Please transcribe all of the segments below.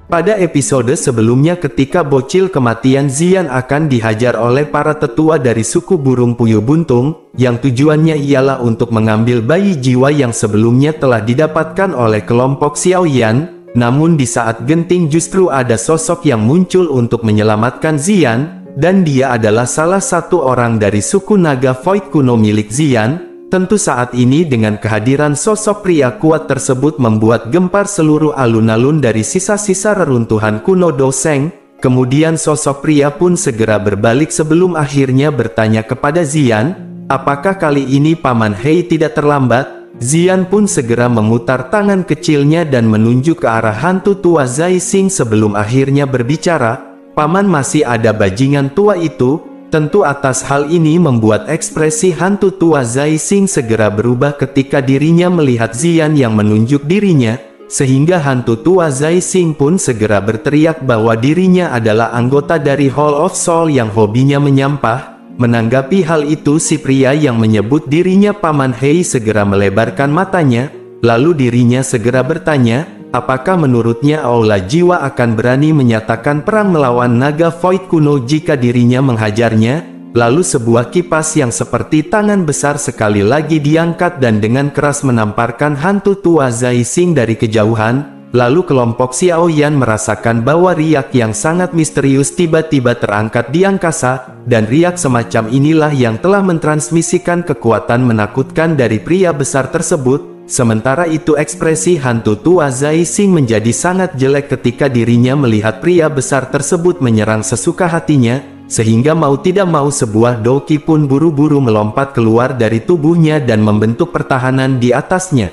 Pada episode sebelumnya ketika bocil kematian Xian akan dihajar oleh para tetua dari suku burung puyuh buntung, yang tujuannya ialah untuk mengambil bayi jiwa yang sebelumnya telah didapatkan oleh kelompok Xiaoyan, namun di saat genting justru ada sosok yang muncul untuk menyelamatkan Xian, dan dia adalah salah satu orang dari suku naga Void kuno milik Xian. Tentu saat ini dengan kehadiran sosok pria kuat tersebut membuat gempar seluruh alun-alun dari sisa-sisa reruntuhan kuno Doseng. Kemudian sosok pria pun segera berbalik sebelum akhirnya bertanya kepada Xian, apakah kali ini Paman Hei tidak terlambat? Xian pun segera memutar tangan kecilnya dan menunjuk ke arah hantu tua Zai Xing sebelum akhirnya berbicara, Paman masih ada bajingan tua itu. Tentu atas hal ini membuat ekspresi hantu tua Zai Xing segera berubah ketika dirinya melihat Xian yang menunjuk dirinya, sehingga hantu tua Zai Xing pun segera berteriak bahwa dirinya adalah anggota dari Hall of Soul yang hobinya menyampah. Menanggapi hal itu si pria yang menyebut dirinya Paman Hei segera melebarkan matanya, lalu dirinya segera bertanya, apakah menurutnya Aula Jiwa akan berani menyatakan perang melawan naga Void kuno jika dirinya menghajarnya? Lalu sebuah kipas yang seperti tangan besar sekali lagi diangkat dan dengan keras menamparkan hantu tua Zai Xing dari kejauhan. Lalu kelompok Xiaoyan merasakan bahwa riak yang sangat misterius tiba-tiba terangkat di angkasa, dan riak semacam inilah yang telah mentransmisikan kekuatan menakutkan dari pria besar tersebut. Sementara itu ekspresi hantu tua Zai Xing menjadi sangat jelek ketika dirinya melihat pria besar tersebut menyerang sesuka hatinya, sehingga mau tidak mau sebuah doki pun buru-buru melompat keluar dari tubuhnya dan membentuk pertahanan di atasnya.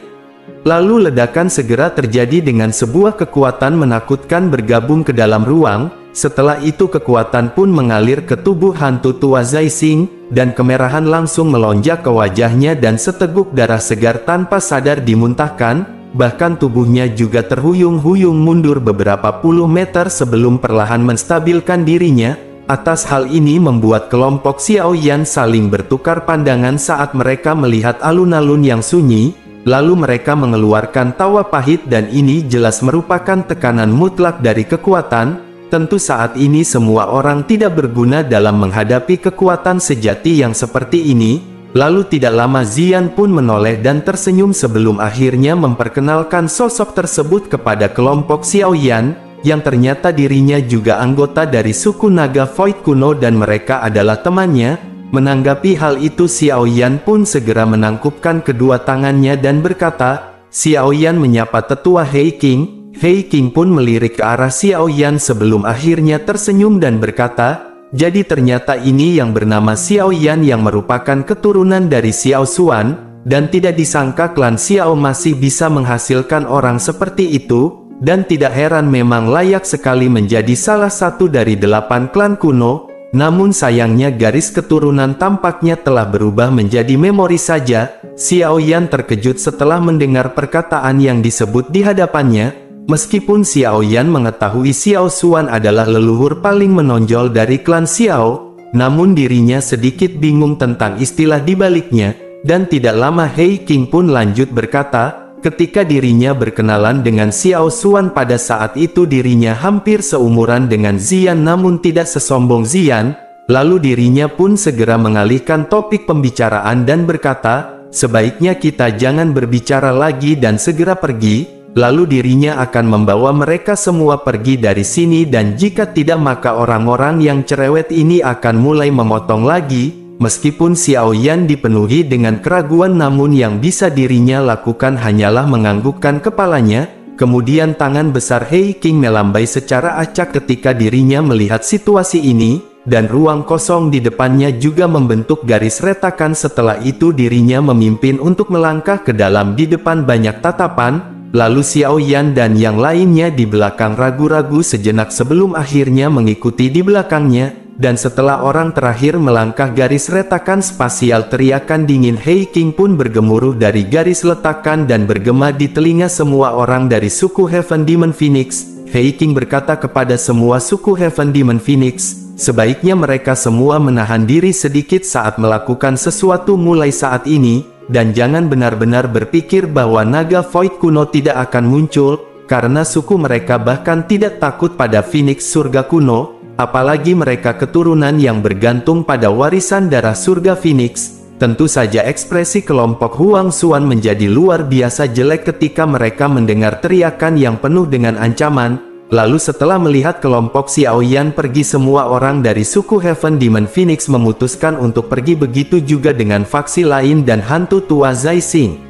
Lalu ledakan segera terjadi dengan sebuah kekuatan menakutkan bergabung ke dalam ruang. Setelah itu kekuatan pun mengalir ke tubuh hantu tua Zai Xing, dan kemerahan langsung melonjak ke wajahnya dan seteguk darah segar tanpa sadar dimuntahkan, bahkan tubuhnya juga terhuyung-huyung mundur beberapa puluh meter sebelum perlahan menstabilkan dirinya. Atas hal ini membuat kelompok Xiaoyan saling bertukar pandangan saat mereka melihat alun-alun yang sunyi, lalu mereka mengeluarkan tawa pahit dan ini jelas merupakan tekanan mutlak dari kekuatan. Tentu saat ini semua orang tidak berguna dalam menghadapi kekuatan sejati yang seperti ini. Lalu tidak lama Xian pun menoleh dan tersenyum sebelum akhirnya memperkenalkan sosok tersebut kepada kelompok Xiaoyan, yang ternyata dirinya juga anggota dari suku naga Void kuno dan mereka adalah temannya. Menanggapi hal itu Xiaoyan pun segera menangkupkan kedua tangannya dan berkata, Xiaoyan menyapa tetua Hei King. Hei King pun melirik ke arah Xiaoyan sebelum akhirnya tersenyum dan berkata, jadi ternyata ini yang bernama Xiaoyan yang merupakan keturunan dari Xiao Xuan, dan tidak disangka klan Xiao masih bisa menghasilkan orang seperti itu, dan tidak heran memang layak sekali menjadi salah satu dari 8 klan kuno. Namun sayangnya garis keturunan tampaknya telah berubah menjadi memori saja. Xiaoyan terkejut setelah mendengar perkataan yang disebut di hadapannya. Meskipun Xiaoyan mengetahui Xiao Xuan adalah leluhur paling menonjol dari klan Xiao, namun dirinya sedikit bingung tentang istilah di baliknya, dan tidak lama Hei King pun lanjut berkata, ketika dirinya berkenalan dengan Xiao Xuan pada saat itu dirinya hampir seumuran dengan Xian namun tidak sesombong Xian, lalu dirinya pun segera mengalihkan topik pembicaraan dan berkata, sebaiknya kita jangan berbicara lagi dan segera pergi. Lalu dirinya akan membawa mereka semua pergi dari sini dan jika tidak maka orang-orang yang cerewet ini akan mulai memotong lagi. Meskipun Xiaoyan dipenuhi dengan keraguan namun yang bisa dirinya lakukan hanyalah menganggukkan kepalanya. Kemudian tangan besar Hei King melambai secara acak ketika dirinya melihat situasi ini, dan ruang kosong di depannya juga membentuk garis retakan. Setelah itu dirinya memimpin untuk melangkah ke dalam di depan banyak tatapan. Lalu Xiaoyan dan yang lainnya di belakang ragu-ragu sejenak sebelum akhirnya mengikuti di belakangnya, dan setelah orang terakhir melangkah garis retakan spasial teriakan dingin Hei King pun bergemuruh dari garis letakan dan bergema di telinga semua orang dari suku Heaven Demon Phoenix. Hei King berkata kepada semua suku Heaven Demon Phoenix, sebaiknya mereka semua menahan diri sedikit saat melakukan sesuatu mulai saat ini, dan jangan benar-benar berpikir bahwa naga Void kuno tidak akan muncul. karena suku mereka bahkan tidak takut pada Phoenix surga kuno, apalagi mereka keturunan yang bergantung pada warisan darah surga Phoenix. Tentu saja ekspresi kelompok Huang Xuan menjadi luar biasa jelek ketika mereka mendengar teriakan yang penuh dengan ancaman. Lalu setelah melihat kelompok Xiaoyan pergi, semua orang dari suku Heaven Demon Phoenix memutuskan untuk pergi, begitu juga dengan faksi lain dan hantu tua Zai Xing.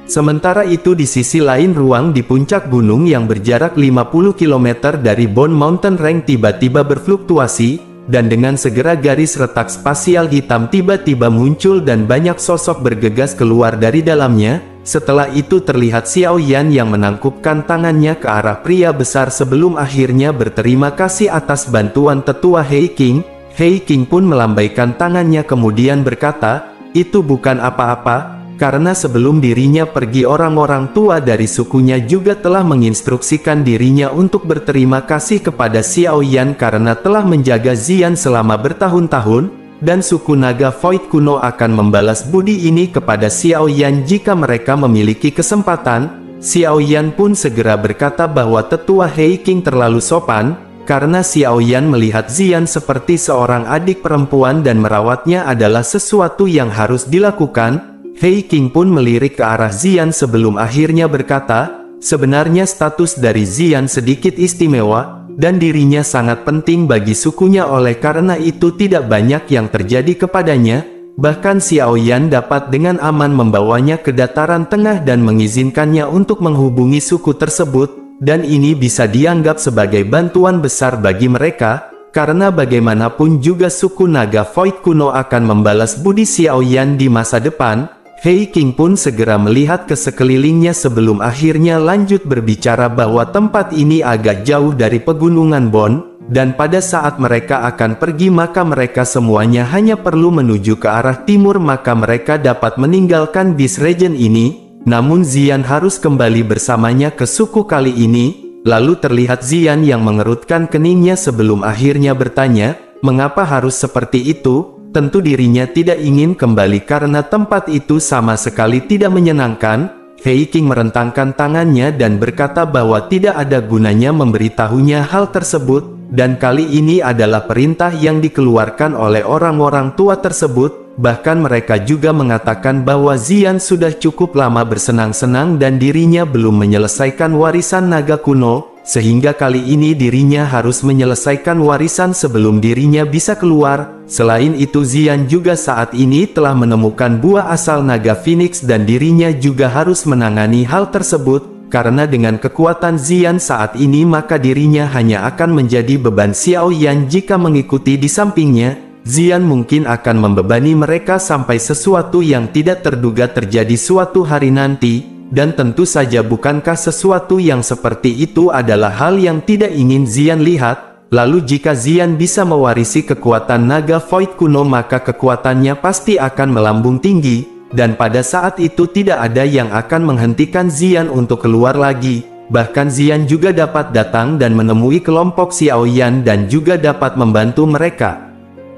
Sementara itu di sisi lain ruang di puncak gunung yang berjarak 50 km dari Bone Mountain Range tiba-tiba berfluktuasi, dan dengan segera garis retak spasial hitam tiba-tiba muncul dan banyak sosok bergegas keluar dari dalamnya. Setelah itu terlihat Xiaoyan yang menangkupkan tangannya ke arah pria besar sebelum akhirnya berterima kasih atas bantuan tetua Hei King. Hei King pun melambaikan tangannya kemudian berkata, "Itu bukan apa-apa, karena sebelum dirinya pergi orang-orang tua dari sukunya juga telah menginstruksikan dirinya untuk berterima kasih kepada Xiaoyan karena telah menjaga Xian selama bertahun-tahun, dan suku naga Void kuno akan membalas budi ini kepada Xiaoyan jika mereka memiliki kesempatan." Xiaoyan pun segera berkata bahwa tetua Hei King terlalu sopan, karena Xiaoyan melihat Xian seperti seorang adik perempuan dan merawatnya adalah sesuatu yang harus dilakukan. Hei King pun melirik ke arah Xian sebelum akhirnya berkata, sebenarnya status dari Xian sedikit istimewa, dan dirinya sangat penting bagi sukunya, oleh karena itu tidak banyak yang terjadi kepadanya, bahkan Xiaoyan dapat dengan aman membawanya ke dataran tengah dan mengizinkannya untuk menghubungi suku tersebut, dan ini bisa dianggap sebagai bantuan besar bagi mereka, karena bagaimanapun juga suku naga Void kuno akan membalas budi Xiaoyan di masa depan. Hei King pun segera melihat ke sekelilingnya sebelum akhirnya lanjut berbicara bahwa tempat ini agak jauh dari pegunungan Bon, dan pada saat mereka akan pergi maka mereka semuanya hanya perlu menuju ke arah timur, maka mereka dapat meninggalkan Beast Region ini. Namun Xian harus kembali bersamanya ke suku kali ini. Lalu terlihat Xian yang mengerutkan keningnya sebelum akhirnya bertanya, mengapa harus seperti itu? Tentu dirinya tidak ingin kembali karena tempat itu sama sekali tidak menyenangkan. Hei King merentangkan tangannya dan berkata bahwa tidak ada gunanya memberitahunya hal tersebut, dan kali ini adalah perintah yang dikeluarkan oleh orang-orang tua tersebut. Bahkan mereka juga mengatakan bahwa Xian sudah cukup lama bersenang-senang dan dirinya belum menyelesaikan warisan naga kuno, sehingga kali ini dirinya harus menyelesaikan warisan sebelum dirinya bisa keluar. Selain itu Xian juga saat ini telah menemukan buah asal naga Phoenix dan dirinya juga harus menangani hal tersebut, karena dengan kekuatan Xian saat ini maka dirinya hanya akan menjadi beban Xiaoyan jika mengikuti di sampingnya. Xian mungkin akan membebani mereka sampai sesuatu yang tidak terduga terjadi suatu hari nanti, dan tentu saja bukankah sesuatu yang seperti itu adalah hal yang tidak ingin Xian lihat. Lalu jika Xian bisa mewarisi kekuatan naga Void kuno maka kekuatannya pasti akan melambung tinggi, dan pada saat itu tidak ada yang akan menghentikan Xian untuk keluar lagi. Bahkan Xian juga dapat datang dan menemui kelompok Xiaoyan dan juga dapat membantu mereka.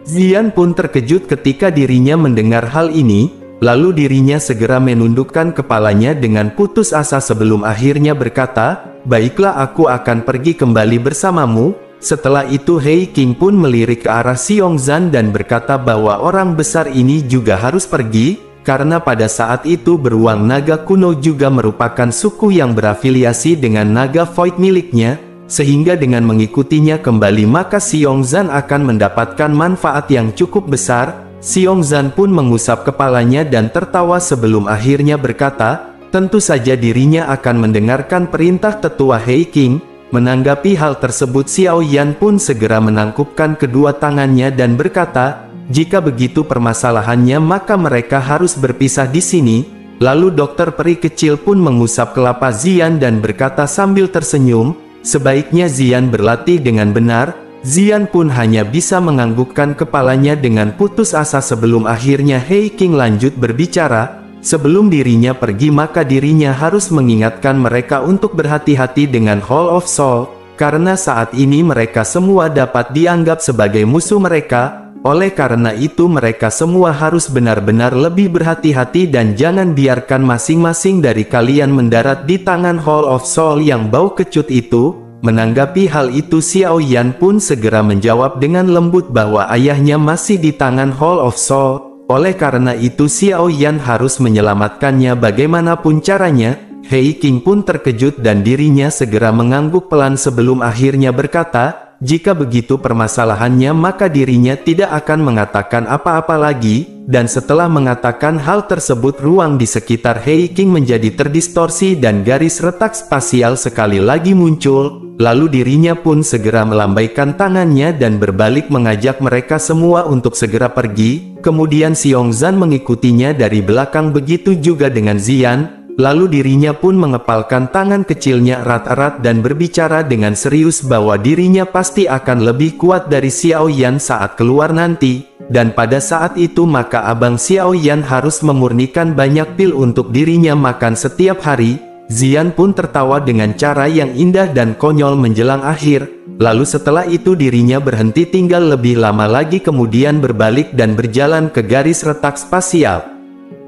Xian pun terkejut ketika dirinya mendengar hal ini, lalu dirinya segera menundukkan kepalanya dengan putus asa sebelum akhirnya berkata, baiklah aku akan pergi kembali bersamamu. Setelah itu Hei King pun melirik ke arah Xiongzan dan berkata bahwa orang besar ini juga harus pergi, karena pada saat itu beruang naga kuno juga merupakan suku yang berafiliasi dengan naga Void miliknya. Sehingga dengan mengikutinya kembali maka Xiongzan akan mendapatkan manfaat yang cukup besar. Xiongzan pun mengusap kepalanya dan tertawa sebelum akhirnya berkata, tentu saja dirinya akan mendengarkan perintah tetua Hei King. Menanggapi hal tersebut Xiaoyan pun segera menangkupkan kedua tangannya dan berkata, jika begitu permasalahannya maka mereka harus berpisah di sini. Lalu dokter peri kecil pun mengusap kelapa Xian dan berkata sambil tersenyum, sebaiknya Xian berlatih dengan benar. Xian pun hanya bisa menganggukkan kepalanya dengan putus asa sebelum akhirnya Hei King lanjut berbicara. Sebelum dirinya pergi maka dirinya harus mengingatkan mereka untuk berhati-hati dengan Hall of Soul, karena saat ini mereka semua dapat dianggap sebagai musuh mereka. Oleh karena itu mereka semua harus benar-benar lebih berhati-hati dan jangan biarkan masing-masing dari kalian mendarat di tangan Hall of Soul yang bau kecut itu. Menanggapi hal itu Xiao Yan pun segera menjawab dengan lembut bahwa ayahnya masih di tangan Hall of Soul. Oleh karena itu Xiao Yan harus menyelamatkannya bagaimanapun caranya. Hei King pun terkejut dan dirinya segera mengangguk pelan sebelum akhirnya berkata, jika begitu permasalahannya maka dirinya tidak akan mengatakan apa-apa lagi. Dan setelah mengatakan hal tersebut ruang di sekitar Hei King menjadi terdistorsi dan garis retak spasial sekali lagi muncul. Lalu dirinya pun segera melambaikan tangannya dan berbalik mengajak mereka semua untuk segera pergi. Kemudian Xiongzan mengikutinya dari belakang, begitu juga dengan Zian. Lalu dirinya pun mengepalkan tangan kecilnya erat-erat dan berbicara dengan serius bahwa dirinya pasti akan lebih kuat dari Xiao Yan saat keluar nanti. Dan pada saat itu maka Abang Xiao Yan harus memurnikan banyak pil untuk dirinya makan setiap hari. Zian pun tertawa dengan cara yang indah dan konyol menjelang akhir. Lalu setelah itu dirinya berhenti tinggal lebih lama lagi kemudian berbalik dan berjalan ke garis retak spasial.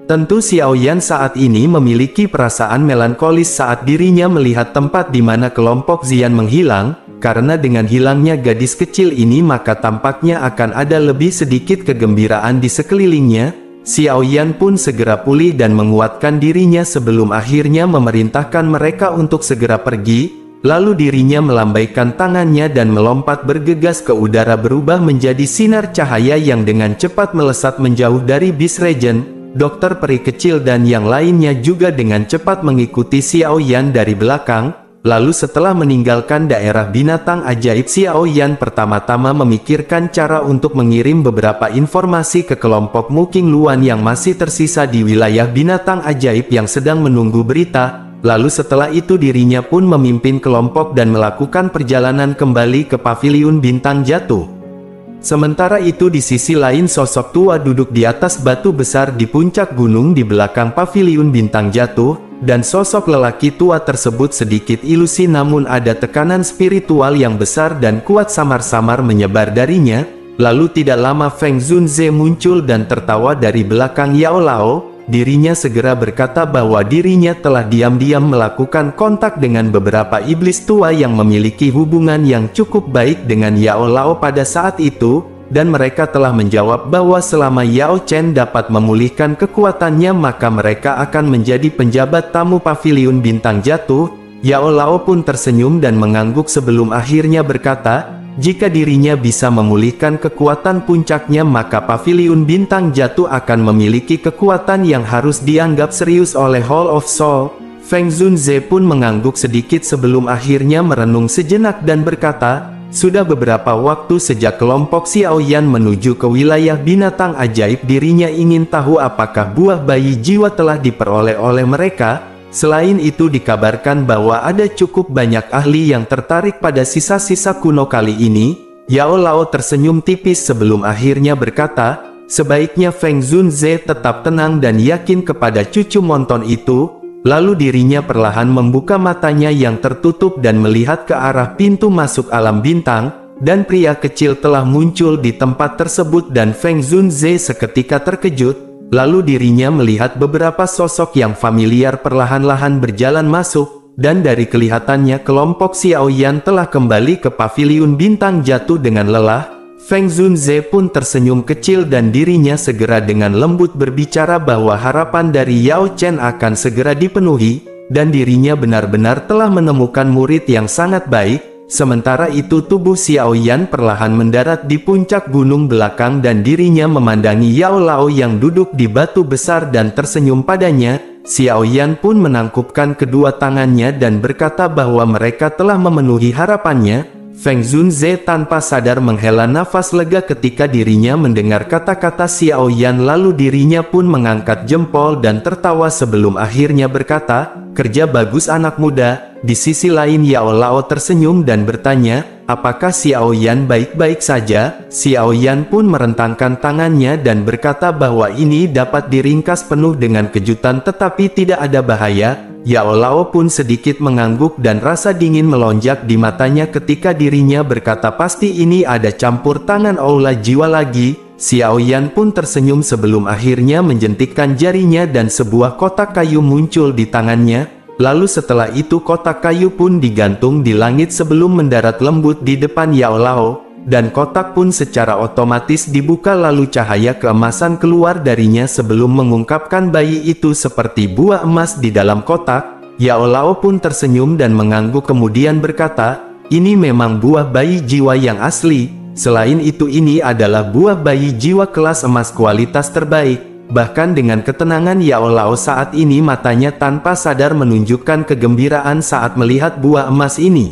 Tentu Xiao Yan saat ini memiliki perasaan melankolis saat dirinya melihat tempat di mana kelompok Zian menghilang, karena dengan hilangnya gadis kecil ini maka tampaknya akan ada lebih sedikit kegembiraan di sekelilingnya. Xiao Yan pun segera pulih dan menguatkan dirinya sebelum akhirnya memerintahkan mereka untuk segera pergi, lalu dirinya melambaikan tangannya dan melompat bergegas ke udara berubah menjadi sinar cahaya yang dengan cepat melesat menjauh dari bis Regent. Dokter peri kecil dan yang lainnya juga dengan cepat mengikuti Xiao Yan dari belakang. Lalu setelah meninggalkan daerah binatang ajaib, Xiao Yan pertama-tama memikirkan cara untuk mengirim beberapa informasi ke kelompok Mu Qingluan yang masih tersisa di wilayah binatang ajaib yang sedang menunggu berita. Lalu setelah itu dirinya pun memimpin kelompok dan melakukan perjalanan kembali ke Paviliun Bintang Jatuh. Sementara itu di sisi lain sosok tua duduk di atas batu besar di puncak gunung di belakang Paviliun Bintang Jatuh, dan sosok lelaki tua tersebut sedikit ilusi namun ada tekanan spiritual yang besar dan kuat samar-samar menyebar darinya. Lalu tidak lama Feng Zunze muncul dan tertawa dari belakang Yao Lao. Dirinya segera berkata bahwa dirinya telah diam-diam melakukan kontak dengan beberapa iblis tua yang memiliki hubungan yang cukup baik dengan Yao Lao pada saat itu, dan mereka telah menjawab bahwa selama Yao Chen dapat memulihkan kekuatannya maka mereka akan menjadi penjabat tamu Paviliun Bintang Jatuh. Yao Lao pun tersenyum dan mengangguk sebelum akhirnya berkata, jika dirinya bisa memulihkan kekuatan puncaknya maka Paviliun Bintang Jatuh akan memiliki kekuatan yang harus dianggap serius oleh Hall of Soul. Feng Zunze pun mengangguk sedikit sebelum akhirnya merenung sejenak dan berkata, sudah beberapa waktu sejak kelompok Xiao Yan menuju ke wilayah binatang ajaib dirinya ingin tahu apakah buah bayi jiwa telah diperoleh oleh mereka. Selain itu dikabarkan bahwa ada cukup banyak ahli yang tertarik pada sisa-sisa kuno kali ini. Yao Lao tersenyum tipis sebelum akhirnya berkata, sebaiknya Feng Zunze tetap tenang dan yakin kepada cucu monton itu. Lalu dirinya perlahan membuka matanya yang tertutup dan melihat ke arah pintu masuk alam bintang, dan pria kecil telah muncul di tempat tersebut dan Feng Zunze seketika terkejut. Lalu dirinya melihat beberapa sosok yang familiar perlahan-lahan berjalan masuk, dan dari kelihatannya kelompok Xiao Yan telah kembali ke Paviliun Bintang Jatuh dengan lelah. Feng Zunze pun tersenyum kecil dan dirinya segera dengan lembut berbicara bahwa harapan dari Yao Chen akan segera dipenuhi, dan dirinya benar-benar telah menemukan murid yang sangat baik. Sementara itu tubuh Xiao Yan perlahan mendarat di puncak gunung belakang dan dirinya memandangi Yao Lao yang duduk di batu besar dan tersenyum padanya. Xiao Yan pun menangkupkan kedua tangannya dan berkata bahwa mereka telah memenuhi harapannya. Feng Zunze tanpa sadar menghela nafas lega ketika dirinya mendengar kata-kata Xiao Yan, lalu dirinya pun mengangkat jempol dan tertawa sebelum akhirnya berkata, kerja bagus anak muda. Di sisi lain Yao Lao tersenyum dan bertanya, apakah Xiao Yan baik-baik saja? Xiao Yan pun merentangkan tangannya dan berkata bahwa ini dapat diringkas penuh dengan kejutan tetapi tidak ada bahaya. Yao Lao pun sedikit mengangguk dan rasa dingin melonjak di matanya ketika dirinya berkata pasti ini ada campur tangan aula jiwa lagi. Xiao Yan pun tersenyum sebelum akhirnya menjentikkan jarinya dan sebuah kotak kayu muncul di tangannya. Lalu setelah itu kotak kayu pun digantung di langit sebelum mendarat lembut di depan Yao Lao, dan kotak pun secara otomatis dibuka lalu cahaya keemasan keluar darinya sebelum mengungkapkan bayi itu seperti buah emas di dalam kotak. Yao Lao pun tersenyum dan mengangguk kemudian berkata, "Ini memang buah bayi jiwa yang asli. Selain itu ini adalah buah bayi jiwa kelas emas kualitas terbaik." Bahkan dengan ketenangan Yao Lao saat ini matanya tanpa sadar menunjukkan kegembiraan saat melihat buah emas ini.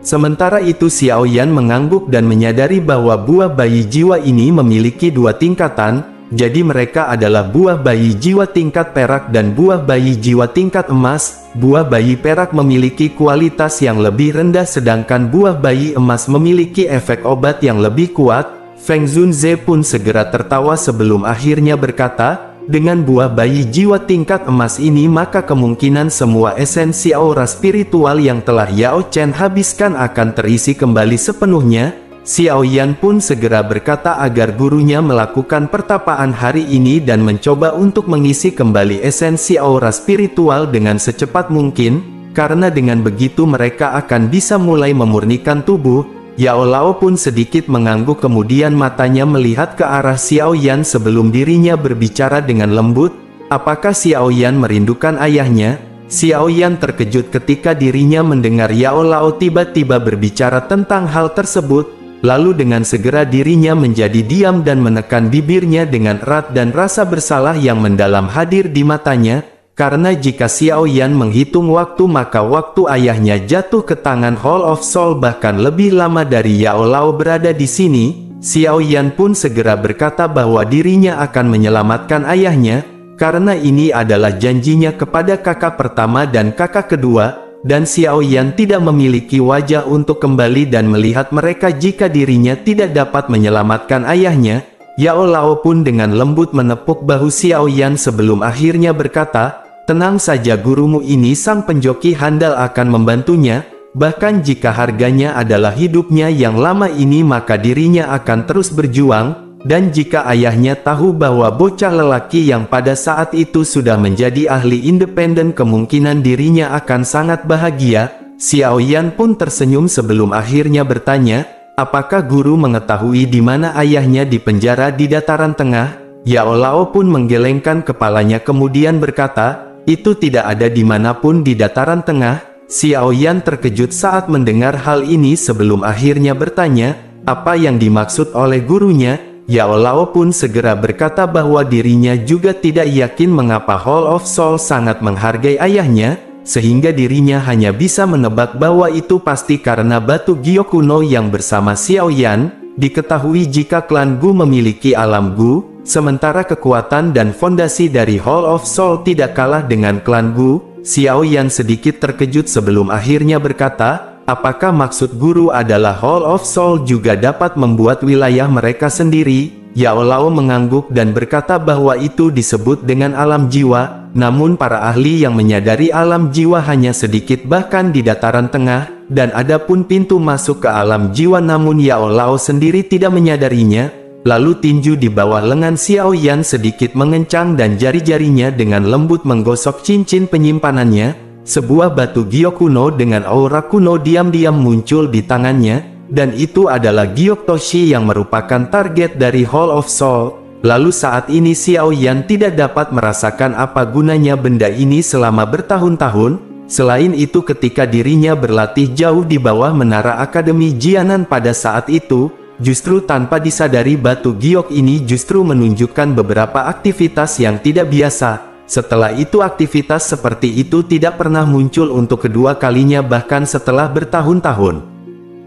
Sementara itu Xiao Yan mengangguk dan menyadari bahwa buah bayi jiwa ini memiliki dua tingkatan, jadi mereka adalah buah bayi jiwa tingkat perak dan buah bayi jiwa tingkat emas. Buah bayi perak memiliki kualitas yang lebih rendah sedangkan buah bayi emas memiliki efek obat yang lebih kuat. Feng Zunze pun segera tertawa sebelum akhirnya berkata, "Dengan buah bayi jiwa tingkat emas ini maka kemungkinan semua esensi aura spiritual yang telah Yao Chen habiskan akan terisi kembali sepenuhnya." Xiao Yan pun segera berkata agar gurunya melakukan pertapaan hari ini dan mencoba untuk mengisi kembali esensi aura spiritual dengan secepat mungkin, karena dengan begitu mereka akan bisa mulai memurnikan tubuh. Yao Lao pun sedikit mengangguk kemudian matanya melihat ke arah Xiao Yan sebelum dirinya berbicara dengan lembut, "Apakah Xiao Yan merindukan ayahnya?" Xiao Yan terkejut ketika dirinya mendengar Yao Lao tiba-tiba berbicara tentang hal tersebut, lalu dengan segera dirinya menjadi diam dan menekan bibirnya dengan erat dan rasa bersalah yang mendalam hadir di matanya. Karena jika Xiao Yan menghitung waktu maka waktu ayahnya jatuh ke tangan Hall of Soul bahkan lebih lama dari Yao Lao berada di sini. Xiao Yan pun segera berkata bahwa dirinya akan menyelamatkan ayahnya, karena ini adalah janjinya kepada kakak pertama dan kakak kedua, dan Xiao Yan tidak memiliki wajah untuk kembali dan melihat mereka jika dirinya tidak dapat menyelamatkan ayahnya. Yao Lao pun dengan lembut menepuk bahu Xiao Yan sebelum akhirnya berkata, "Tenang saja gurumu ini sang penjoki handal akan membantunya, bahkan jika harganya adalah hidupnya yang lama ini maka dirinya akan terus berjuang, dan jika ayahnya tahu bahwa bocah lelaki yang pada saat itu sudah menjadi ahli independen kemungkinan dirinya akan sangat bahagia." Xiao Yan pun tersenyum sebelum akhirnya bertanya, "Apakah guru mengetahui di mana ayahnya dipenjara di dataran tengah?" Yao Lao pun menggelengkan kepalanya kemudian berkata, "Itu tidak ada dimanapun di dataran tengah." Xiao Yan terkejut saat mendengar hal ini sebelum akhirnya bertanya, apa yang dimaksud oleh gurunya. Yao Lao pun segera berkata bahwa dirinya juga tidak yakin mengapa Hall of Soul sangat menghargai ayahnya, sehingga dirinya hanya bisa menebak bahwa itu pasti karena batu giok kuno yang bersama Xiao Yan. Diketahui jika klan Gu memiliki alam Gu, sementara kekuatan dan fondasi dari Hall of Soul tidak kalah dengan klan Gu. Xiao Yan sedikit terkejut sebelum akhirnya berkata, "Apakah maksud guru adalah Hall of Soul juga dapat membuat wilayah mereka sendiri?" Yao Lao mengangguk dan berkata bahwa itu disebut dengan alam jiwa, namun para ahli yang menyadari alam jiwa hanya sedikit bahkan di dataran tengah, dan ada pun pintu masuk ke alam jiwa namun Yao Lao sendiri tidak menyadarinya. Lalu tinju di bawah lengan Xiao Yan sedikit mengencang dan jari-jarinya dengan lembut menggosok cincin penyimpanannya. Sebuah batu giok kuno dengan aura kuno diam-diam muncul di tangannya, dan itu adalah giok Toshi yang merupakan target dari Hall of Soul. Lalu saat ini Xiao Yan tidak dapat merasakan apa gunanya benda ini selama bertahun-tahun. Selain itu ketika dirinya berlatih jauh di bawah menara Akademi Jianan pada saat itu, justru tanpa disadari batu giok ini justru menunjukkan beberapa aktivitas yang tidak biasa. Setelah itu aktivitas seperti itu tidak pernah muncul untuk kedua kalinya bahkan setelah bertahun-tahun.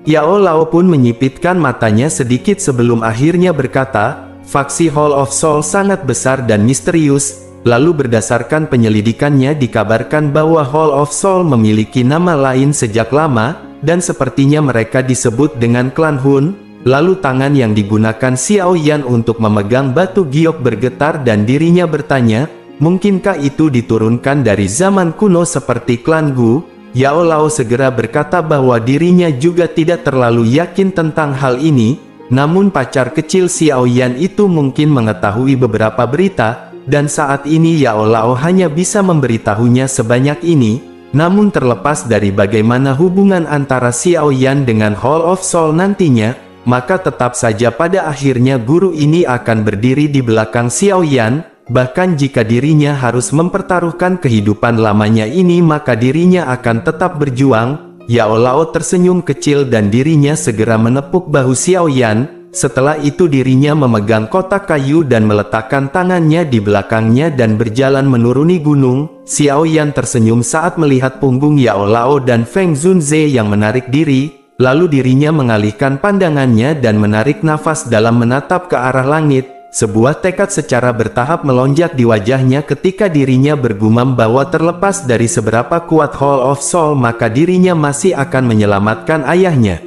Yao Lao pun menyipitkan matanya sedikit sebelum akhirnya berkata, "Faksi Hall of Soul sangat besar dan misterius." Lalu berdasarkan penyelidikannya dikabarkan bahwa Hall of Soul memiliki nama lain sejak lama, dan sepertinya mereka disebut dengan klan Hun. Lalu tangan yang digunakan Xiao Yan untuk memegang batu giok bergetar dan dirinya bertanya, "Mungkinkah itu diturunkan dari zaman kuno seperti klan Gu?" Yao Lao segera berkata bahwa dirinya juga tidak terlalu yakin tentang hal ini. Namun pacar kecil Xiao Yan itu mungkin mengetahui beberapa berita, dan saat ini Yao Lao hanya bisa memberitahunya sebanyak ini. Namun terlepas dari bagaimana hubungan antara Xiao Yan dengan Hall of Soul nantinya, maka tetap saja pada akhirnya guru ini akan berdiri di belakang Xiao Yan. Bahkan jika dirinya harus mempertaruhkan kehidupan lamanya ini, maka dirinya akan tetap berjuang. Yao Lao tersenyum kecil dan dirinya segera menepuk bahu Xiao Yan. Setelah itu dirinya memegang kotak kayu dan meletakkan tangannya di belakangnya dan berjalan menuruni gunung. Xiao Yan tersenyum saat melihat punggung Yao Lao dan Feng Zunze yang menarik diri. Lalu dirinya mengalihkan pandangannya dan menarik nafas dalam menatap ke arah langit. Sebuah tekad secara bertahap melonjak di wajahnya ketika dirinya bergumam bahwa terlepas dari seberapa kuat Hall of Soul, maka dirinya masih akan menyelamatkan ayahnya.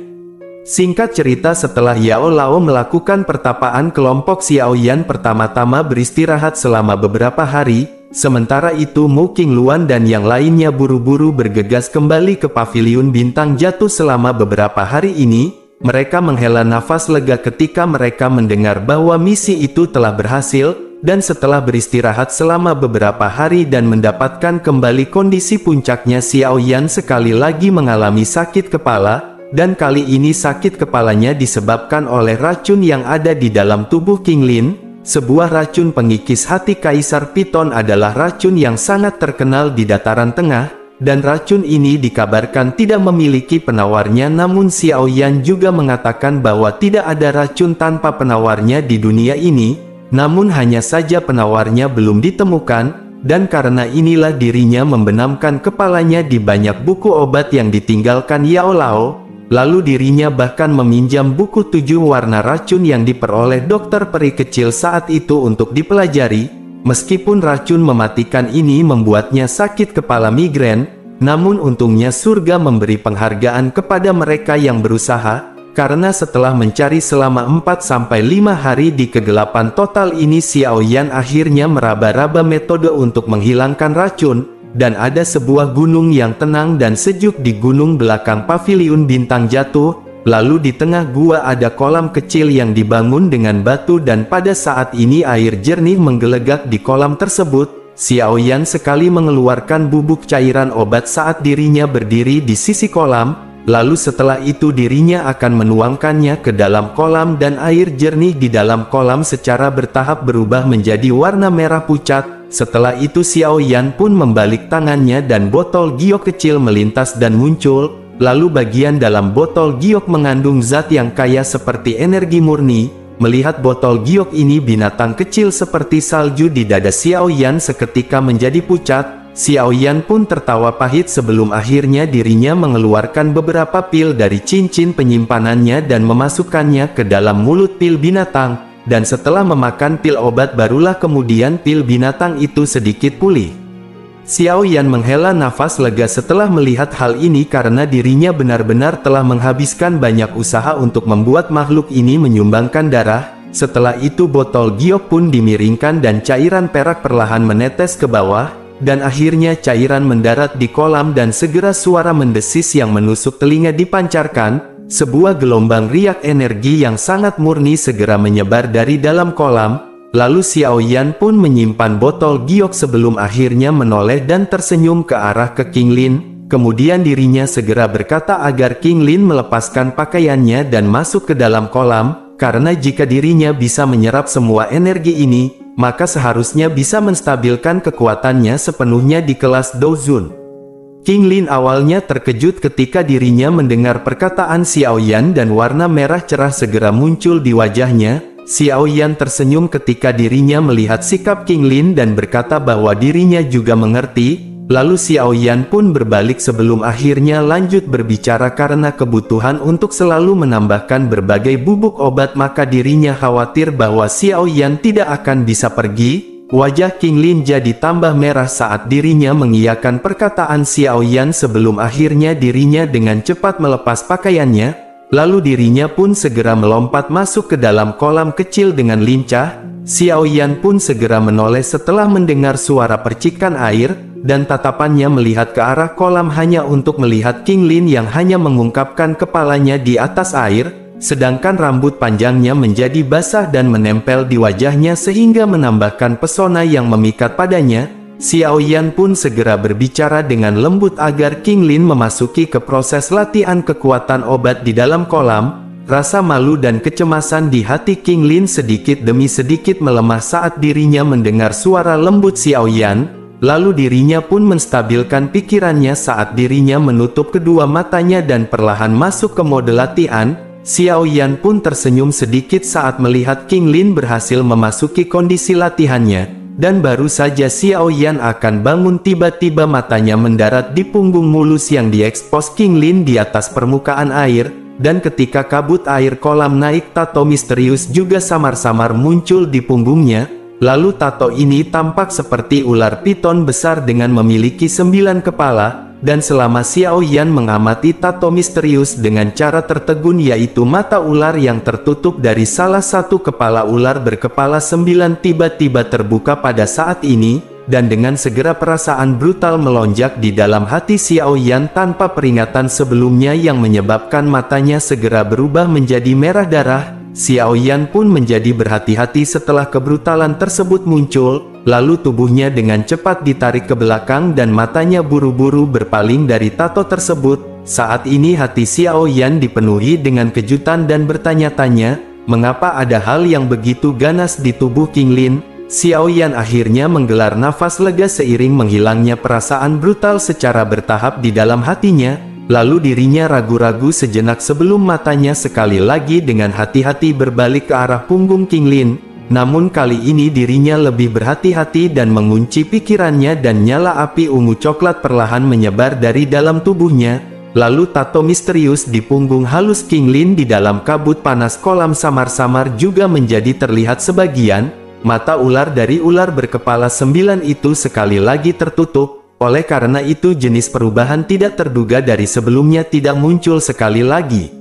Singkat cerita, setelah Yao Lao melakukan pertapaan, kelompok Xiao Yan pertama-tama beristirahat selama beberapa hari. Sementara itu Mu Qingluan dan yang lainnya buru-buru bergegas kembali ke paviliun bintang jatuh. Selama beberapa hari ini, mereka menghela nafas lega ketika mereka mendengar bahwa misi itu telah berhasil, dan setelah beristirahat selama beberapa hari dan mendapatkan kembali kondisi puncaknya, Xiao Yan sekali lagi mengalami sakit kepala, dan kali ini sakit kepalanya disebabkan oleh racun yang ada di dalam tubuh Qinglin. Sebuah racun pengikis hati Kaisar Piton adalah racun yang sangat terkenal di dataran tengah, dan racun ini dikabarkan tidak memiliki penawarnya. Namun Xiao Yan juga mengatakan bahwa tidak ada racun tanpa penawarnya di dunia ini, namun hanya saja penawarnya belum ditemukan, dan karena inilah dirinya membenamkan kepalanya di banyak buku obat yang ditinggalkan Yao Lao. Lalu dirinya bahkan meminjam buku 7 warna racun yang diperoleh dokter peri kecil saat itu untuk dipelajari. Meskipun racun mematikan ini membuatnya sakit kepala migrain, namun untungnya surga memberi penghargaan kepada mereka yang berusaha, karena setelah mencari selama 4-5 hari di kegelapan total ini, Xiao Yan akhirnya meraba-raba metode untuk menghilangkan racun, dan ada sebuah gunung yang tenang dan sejuk di gunung belakang paviliun bintang jatuh. Lalu di tengah gua ada kolam kecil yang dibangun dengan batu, dan pada saat ini air jernih menggelegak di kolam tersebut. Xiao Yan sekali mengeluarkan bubuk cairan obat saat dirinya berdiri di sisi kolam, lalu setelah itu dirinya akan menuangkannya ke dalam kolam, dan air jernih di dalam kolam secara bertahap berubah menjadi warna merah pucat. Setelah itu Xiao Yan pun membalik tangannya dan botol giok kecil melintas dan muncul. Lalu bagian dalam botol giok mengandung zat yang kaya seperti energi murni. Melihat botol giok ini, binatang kecil seperti salju di dada Xiao Yan seketika menjadi pucat. Xiao Yan pun tertawa pahit sebelum akhirnya dirinya mengeluarkan beberapa pil dari cincin penyimpanannya dan memasukkannya ke dalam mulut pil binatang. Dan setelah memakan pil obat, barulah kemudian pil binatang itu sedikit pulih. Xiao Yan menghela nafas lega setelah melihat hal ini, karena dirinya benar-benar telah menghabiskan banyak usaha untuk membuat makhluk ini menyumbangkan darah. Setelah itu botol giok pun dimiringkan dan cairan perak perlahan menetes ke bawah, dan akhirnya cairan mendarat di kolam dan segera suara mendesis yang menusuk telinga dipancarkan. Sebuah gelombang riak energi yang sangat murni segera menyebar dari dalam kolam. Lalu Xiao Yan pun menyimpan botol giok sebelum akhirnya menoleh dan tersenyum ke arah ke Qinglin. Kemudian dirinya segera berkata agar Qinglin melepaskan pakaiannya dan masuk ke dalam kolam, karena jika dirinya bisa menyerap semua energi ini, maka seharusnya bisa menstabilkan kekuatannya sepenuhnya di kelas Douzun. Qinglin awalnya terkejut ketika dirinya mendengar perkataan Xiao Yan, dan warna merah cerah segera muncul di wajahnya. Xiao Yan tersenyum ketika dirinya melihat sikap Qinglin dan berkata bahwa dirinya juga mengerti. Lalu Xiao Yan pun berbalik sebelum akhirnya lanjut berbicara, karena kebutuhan untuk selalu menambahkan berbagai bubuk obat, maka dirinya khawatir bahwa Xiao Yan tidak akan bisa pergi. Wajah Qinglin jadi tambah merah saat dirinya mengiyakan perkataan Xiao Yan sebelum akhirnya dirinya dengan cepat melepas pakaiannya. Lalu dirinya pun segera melompat masuk ke dalam kolam kecil dengan lincah. Xiao Yan pun segera menoleh setelah mendengar suara percikan air, dan tatapannya melihat ke arah kolam hanya untuk melihat Qinglin yang hanya mengungkapkan kepalanya di atas air. sedangkan rambut panjangnya menjadi basah dan menempel di wajahnya sehingga menambahkan pesona yang memikat padanya. Xiao Yan pun segera berbicara dengan lembut agar King Lin memasuki ke proses latihan kekuatan obat di dalam kolam. Rasa malu dan kecemasan di hati King Lin sedikit demi sedikit melemah saat dirinya mendengar suara lembut Xiao Yan. Lalu dirinya pun menstabilkan pikirannya saat dirinya menutup kedua matanya dan perlahan masuk ke mode latihan. Xiao Yan pun tersenyum sedikit saat melihat King Lin berhasil memasuki kondisi latihannya. Dan baru saja Xiao Yan akan bangun tiba-tiba matanya mendarat di punggung mulus yang diekspos King Lin di atas permukaan air. Dan ketika kabut air kolam naik, tato misterius juga samar-samar muncul di punggungnya. Lalu tato ini tampak seperti ular piton besar dengan memiliki 9 kepala. Dan selama Xiao Yan mengamati tato misterius dengan cara tertegun, yaitu mata ular yang tertutup dari salah satu kepala ular berkepala 9 tiba-tiba terbuka pada saat ini. Dan dengan segera perasaan brutal melonjak di dalam hati Xiao Yan tanpa peringatan sebelumnya yang menyebabkan matanya segera berubah menjadi merah darah. Xiao Yan pun menjadi berhati-hati setelah kebrutalan tersebut muncul. Lalu tubuhnya dengan cepat ditarik ke belakang dan matanya buru-buru berpaling dari tato tersebut. Saat ini hati Xiao Yan dipenuhi dengan kejutan dan bertanya-tanya, mengapa ada hal yang begitu ganas di tubuh King Lin? Xiao Yan akhirnya menggelar nafas lega seiring menghilangnya perasaan brutal secara bertahap di dalam hatinya. Lalu dirinya ragu-ragu sejenak sebelum matanya sekali lagi dengan hati-hati berbalik ke arah punggung King Lin. Namun kali ini dirinya lebih berhati-hati dan mengunci pikirannya dan nyala api ungu coklat perlahan menyebar dari dalam tubuhnya. Lalu tato misterius di punggung halus King Lin di dalam kabut panas kolam samar-samar juga menjadi terlihat sebagian. Mata ular dari ular berkepala 9 itu sekali lagi tertutup. Oleh karena itu jenis perubahan tidak terduga dari sebelumnya tidak muncul sekali lagi.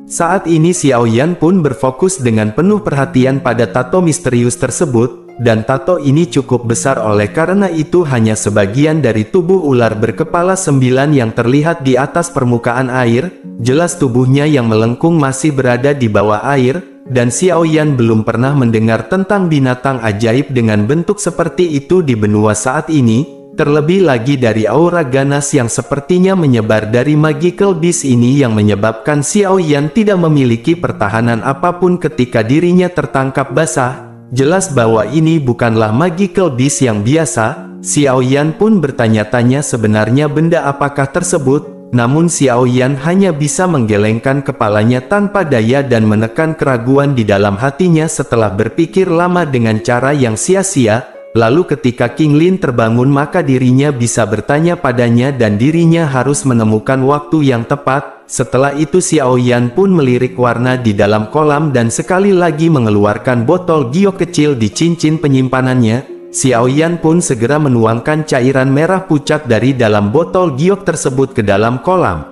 Saat ini Xiao Yan pun berfokus dengan penuh perhatian pada tato misterius tersebut, dan tato ini cukup besar oleh karena itu hanya sebagian dari tubuh ular berkepala 9 yang terlihat di atas permukaan air. Jelas tubuhnya yang melengkung masih berada di bawah air, dan Xiao Yan belum pernah mendengar tentang binatang ajaib dengan bentuk seperti itu di benua saat ini. Terlebih lagi dari aura ganas yang sepertinya menyebar dari magical beast ini yang menyebabkan Xiao Yan tidak memiliki pertahanan apapun ketika dirinya tertangkap basah. Jelas bahwa ini bukanlah magical beast yang biasa. Xiao Yan pun bertanya-tanya sebenarnya benda apakah tersebut. Namun Xiao Yan hanya bisa menggelengkan kepalanya tanpa daya dan menekan keraguan di dalam hatinya setelah berpikir lama dengan cara yang sia-sia. Lalu ketika King Lin terbangun maka dirinya bisa bertanya padanya dan dirinya harus menemukan waktu yang tepat. Setelah itu Xiao Yan pun melirik warna di dalam kolam dan sekali lagi mengeluarkan botol giok kecil di cincin penyimpanannya. Xiao Yan pun segera menuangkan cairan merah pucat dari dalam botol giok tersebut ke dalam kolam.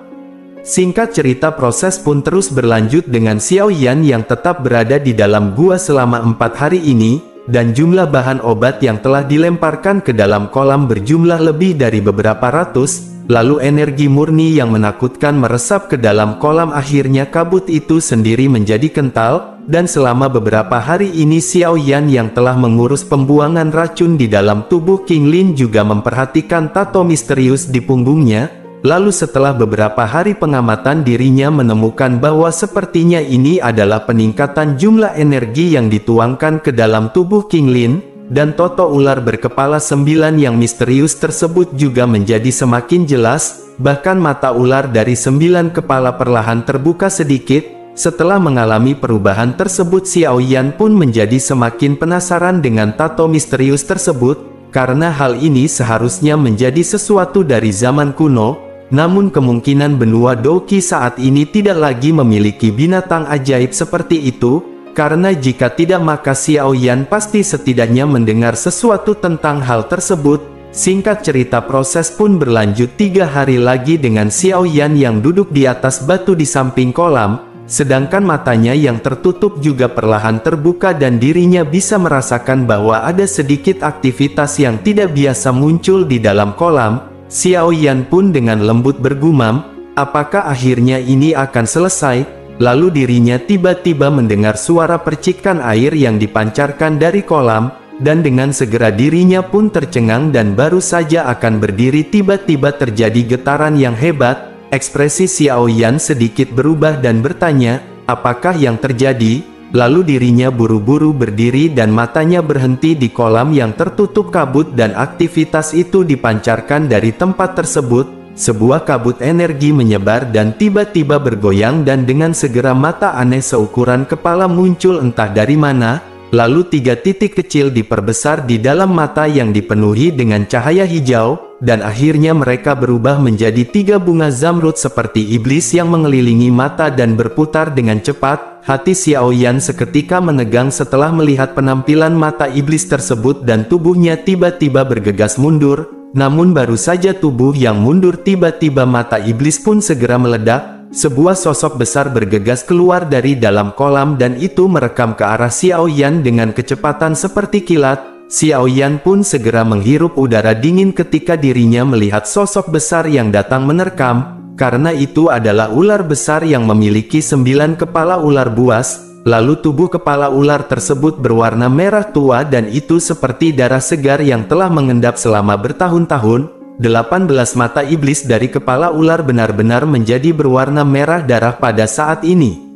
Singkat cerita proses pun terus berlanjut dengan Xiao Yan yang tetap berada di dalam gua selama 4 hari ini. Dan jumlah bahan obat yang telah dilemparkan ke dalam kolam berjumlah lebih dari beberapa ratus. Lalu energi murni yang menakutkan meresap ke dalam kolam, akhirnya kabut itu sendiri menjadi kental. Dan selama beberapa hari ini Xiao Yan yang telah mengurus pembuangan racun di dalam tubuh King Lin juga memperhatikan tato misterius di punggungnya. Lalu setelah beberapa hari pengamatan dirinya menemukan bahwa sepertinya ini adalah peningkatan jumlah energi yang dituangkan ke dalam tubuh King Lin. Dan tato ular berkepala 9 yang misterius tersebut juga menjadi semakin jelas. Bahkan mata ular dari 9 kepala perlahan terbuka sedikit. Setelah mengalami perubahan tersebut Xiao Yan pun menjadi semakin penasaran dengan tato misterius tersebut. Karena hal ini seharusnya menjadi sesuatu dari zaman kuno. Namun kemungkinan benua Doki saat ini tidak lagi memiliki binatang ajaib seperti itu, karena jika tidak maka Xiao Yan pasti setidaknya mendengar sesuatu tentang hal tersebut. Singkat cerita proses pun berlanjut 3 hari lagi dengan Xiao Yan yang duduk di atas batu di samping kolam, sedangkan matanya yang tertutup juga perlahan terbuka dan dirinya bisa merasakan bahwa ada sedikit aktivitas yang tidak biasa muncul di dalam kolam. Xiao Yan pun dengan lembut bergumam, apakah akhirnya ini akan selesai? lalu dirinya tiba-tiba mendengar suara percikan air yang dipancarkan dari kolam, dan dengan segera dirinya pun tercengang dan baru saja akan berdiri tiba-tiba terjadi getaran yang hebat. Ekspresi Xiao Yan sedikit berubah dan bertanya, apakah yang terjadi? Lalu dirinya buru-buru berdiri dan matanya berhenti di kolam yang tertutup kabut dan aktivitas itu dipancarkan dari tempat tersebut. Sebuah kabut energi menyebar dan tiba-tiba bergoyang dan dengan segera mata aneh seukuran kepala muncul entah dari mana. Lalu 3 titik kecil diperbesar di dalam mata yang dipenuhi dengan cahaya hijau, dan akhirnya mereka berubah menjadi 3 bunga zamrud seperti iblis yang mengelilingi mata dan berputar dengan cepat. Hati Xiao Yan seketika menegang setelah melihat penampilan mata iblis tersebut dan tubuhnya tiba-tiba bergegas mundur. Namun baru saja tubuh yang mundur tiba-tiba mata iblis pun segera meledak. Sebuah sosok besar bergegas keluar dari dalam kolam dan itu merekam ke arah Xiao Yan dengan kecepatan seperti kilat. Xiao Yan pun segera menghirup udara dingin ketika dirinya melihat sosok besar yang datang menerkam, karena itu adalah ular besar yang memiliki 9 kepala ular buas. Lalu tubuh kepala ular tersebut berwarna merah tua dan itu seperti darah segar yang telah mengendap selama bertahun-tahun. 18 mata iblis dari kepala ular benar-benar menjadi berwarna merah darah pada saat ini.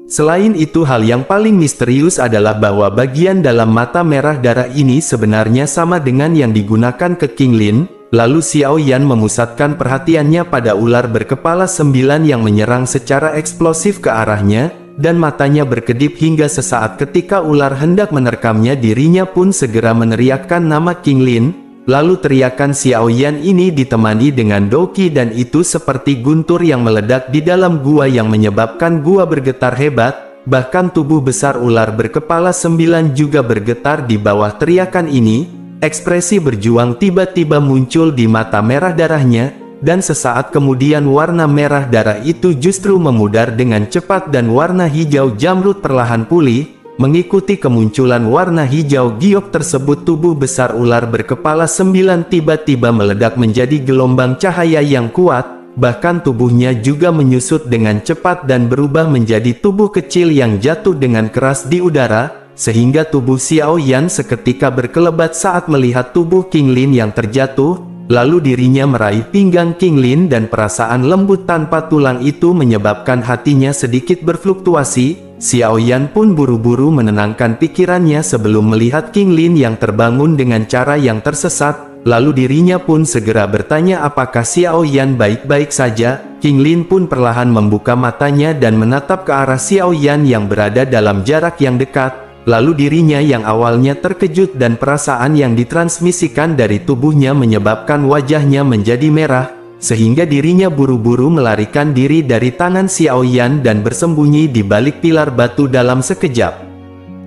Selain itu, hal yang paling misterius adalah bahwa bagian dalam mata merah darah ini sebenarnya sama dengan yang digunakan ke King Lin. Lalu Xiao Yan memusatkan perhatiannya pada ular berkepala 9 yang menyerang secara eksplosif ke arahnya, dan matanya berkedip hingga sesaat ketika ular hendak menerkamnya dirinya pun segera meneriakkan nama King Lin. Lalu teriakan Xiao Yan ini ditemani dengan doki dan itu seperti guntur yang meledak di dalam gua yang menyebabkan gua bergetar hebat. Bahkan tubuh besar ular berkepala 9 juga bergetar di bawah teriakan ini. Ekspresi berjuang tiba-tiba muncul di mata merah darahnya, dan sesaat kemudian warna merah darah itu justru memudar dengan cepat dan warna hijau jamrud perlahan pulih. Mengikuti kemunculan warna hijau giok tersebut, tubuh besar ular berkepala 9 tiba-tiba meledak menjadi gelombang cahaya yang kuat, bahkan tubuhnya juga menyusut dengan cepat dan berubah menjadi tubuh kecil yang jatuh dengan keras di udara, sehingga tubuh Xiao Yan seketika berkelebat saat melihat tubuh King Lin yang terjatuh. Lalu dirinya meraih pinggang King Lin dan perasaan lembut tanpa tulang itu menyebabkan hatinya sedikit berfluktuasi. Xiao Yan pun buru-buru menenangkan pikirannya sebelum melihat King Lin yang terbangun dengan cara yang tersesat. Lalu dirinya pun segera bertanya apakah Xiao Yan baik-baik saja. King Lin pun perlahan membuka matanya dan menatap ke arah Xiao Yan yang berada dalam jarak yang dekat. Lalu dirinya yang awalnya terkejut dan perasaan yang ditransmisikan dari tubuhnya menyebabkan wajahnya menjadi merah, sehingga dirinya buru-buru melarikan diri dari tangan Xiao Yan dan bersembunyi di balik pilar batu dalam sekejap.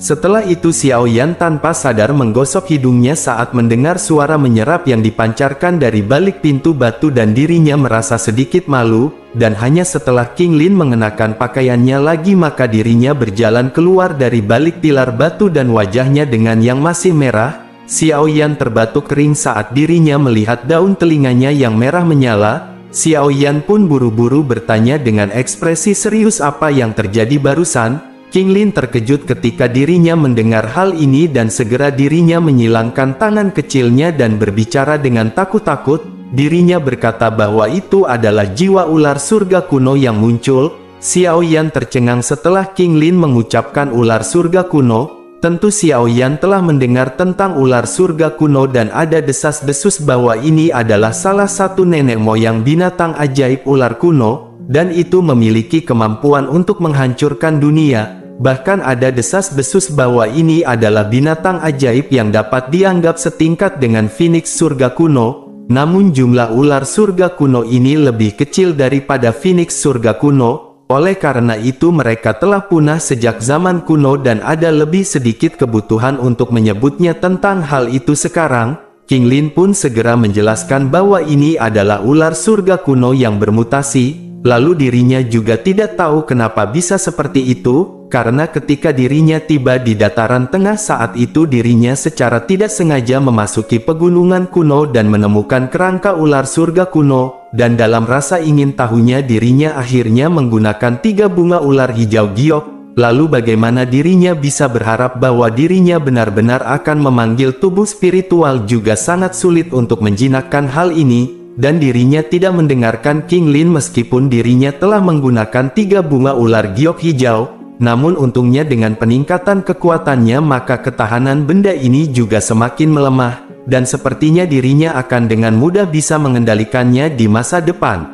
Setelah itu Xiao Yan tanpa sadar menggosok hidungnya saat mendengar suara menyerap yang dipancarkan dari balik pintu batu dan dirinya merasa sedikit malu, dan hanya setelah King Lin mengenakan pakaiannya lagi maka dirinya berjalan keluar dari balik pilar batu dan wajahnya dengan yang masih merah. Xiao Yan terbatuk kering saat dirinya melihat daun telinganya yang merah menyala. Xiao Yan pun buru-buru bertanya dengan ekspresi serius apa yang terjadi barusan. King Lin terkejut ketika dirinya mendengar hal ini dan segera dirinya menyilangkan tangan kecilnya dan berbicara dengan takut-takut. Dirinya berkata bahwa itu adalah jiwa ular surga kuno yang muncul. Xiao Yan tercengang setelah King Lin mengucapkan ular surga kuno. Tentu Xiao Yan telah mendengar tentang ular surga kuno dan ada desas-desus bahwa ini adalah salah satu nenek moyang binatang ajaib ular kuno, dan itu memiliki kemampuan untuk menghancurkan dunia. Bahkan ada desas-desus bahwa ini adalah binatang ajaib yang dapat dianggap setingkat dengan Phoenix surga kuno. Namun jumlah ular surga kuno ini lebih kecil daripada Phoenix surga kuno. Oleh karena itu mereka telah punah sejak zaman kuno dan ada lebih sedikit kebutuhan untuk menyebutnya tentang hal itu sekarang. King Lin pun segera menjelaskan bahwa ini adalah ular surga kuno yang bermutasi. Lalu dirinya juga tidak tahu kenapa bisa seperti itu, karena ketika dirinya tiba di dataran tengah saat itu dirinya secara tidak sengaja memasuki pegunungan kuno dan menemukan kerangka ular surga kuno, dan dalam rasa ingin tahunya dirinya akhirnya menggunakan 3 bunga ular hijau giok. Lalu bagaimana dirinya bisa berharap bahwa dirinya benar-benar akan memanggil tubuh spiritual juga sangat sulit untuk menjinakkan hal ini, dan dirinya tidak mendengarkan King Lin meskipun dirinya telah menggunakan 3 bunga ular giok hijau. Namun untungnya dengan peningkatan kekuatannya maka ketahanan benda ini juga semakin melemah, dan sepertinya dirinya akan dengan mudah bisa mengendalikannya di masa depan.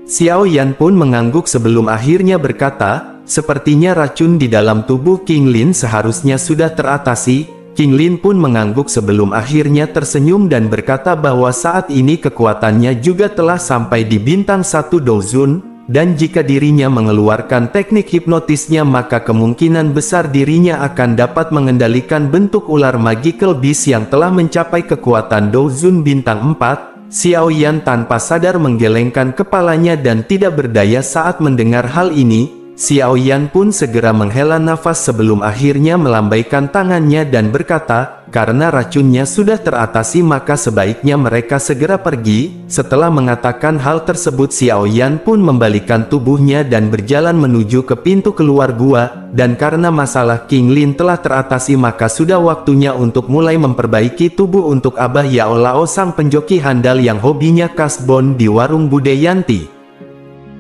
Xiao Yan pun mengangguk sebelum akhirnya berkata, sepertinya racun di dalam tubuh King Lin seharusnya sudah teratasi. King Lin pun mengangguk sebelum akhirnya tersenyum dan berkata bahwa saat ini kekuatannya juga telah sampai di bintang 1 Dozun. Dan jika dirinya mengeluarkan teknik hipnotisnya maka kemungkinan besar dirinya akan dapat mengendalikan bentuk ular magical beast yang telah mencapai kekuatan Dozun bintang 4. Xiao Yan tanpa sadar menggelengkan kepalanya dan tidak berdaya saat mendengar hal ini. Xiao Yan pun segera menghela nafas sebelum akhirnya melambaikan tangannya dan berkata, karena racunnya sudah teratasi maka sebaiknya mereka segera pergi. Setelah mengatakan hal tersebut Xiao Yan pun membalikan tubuhnya dan berjalan menuju ke pintu keluar gua, dan karena masalah King Lin telah teratasi maka sudah waktunya untuk mulai memperbaiki tubuh untuk Abah Yao Lao sang penjoki handal yang hobinya kasbon di warung Bude Yanti.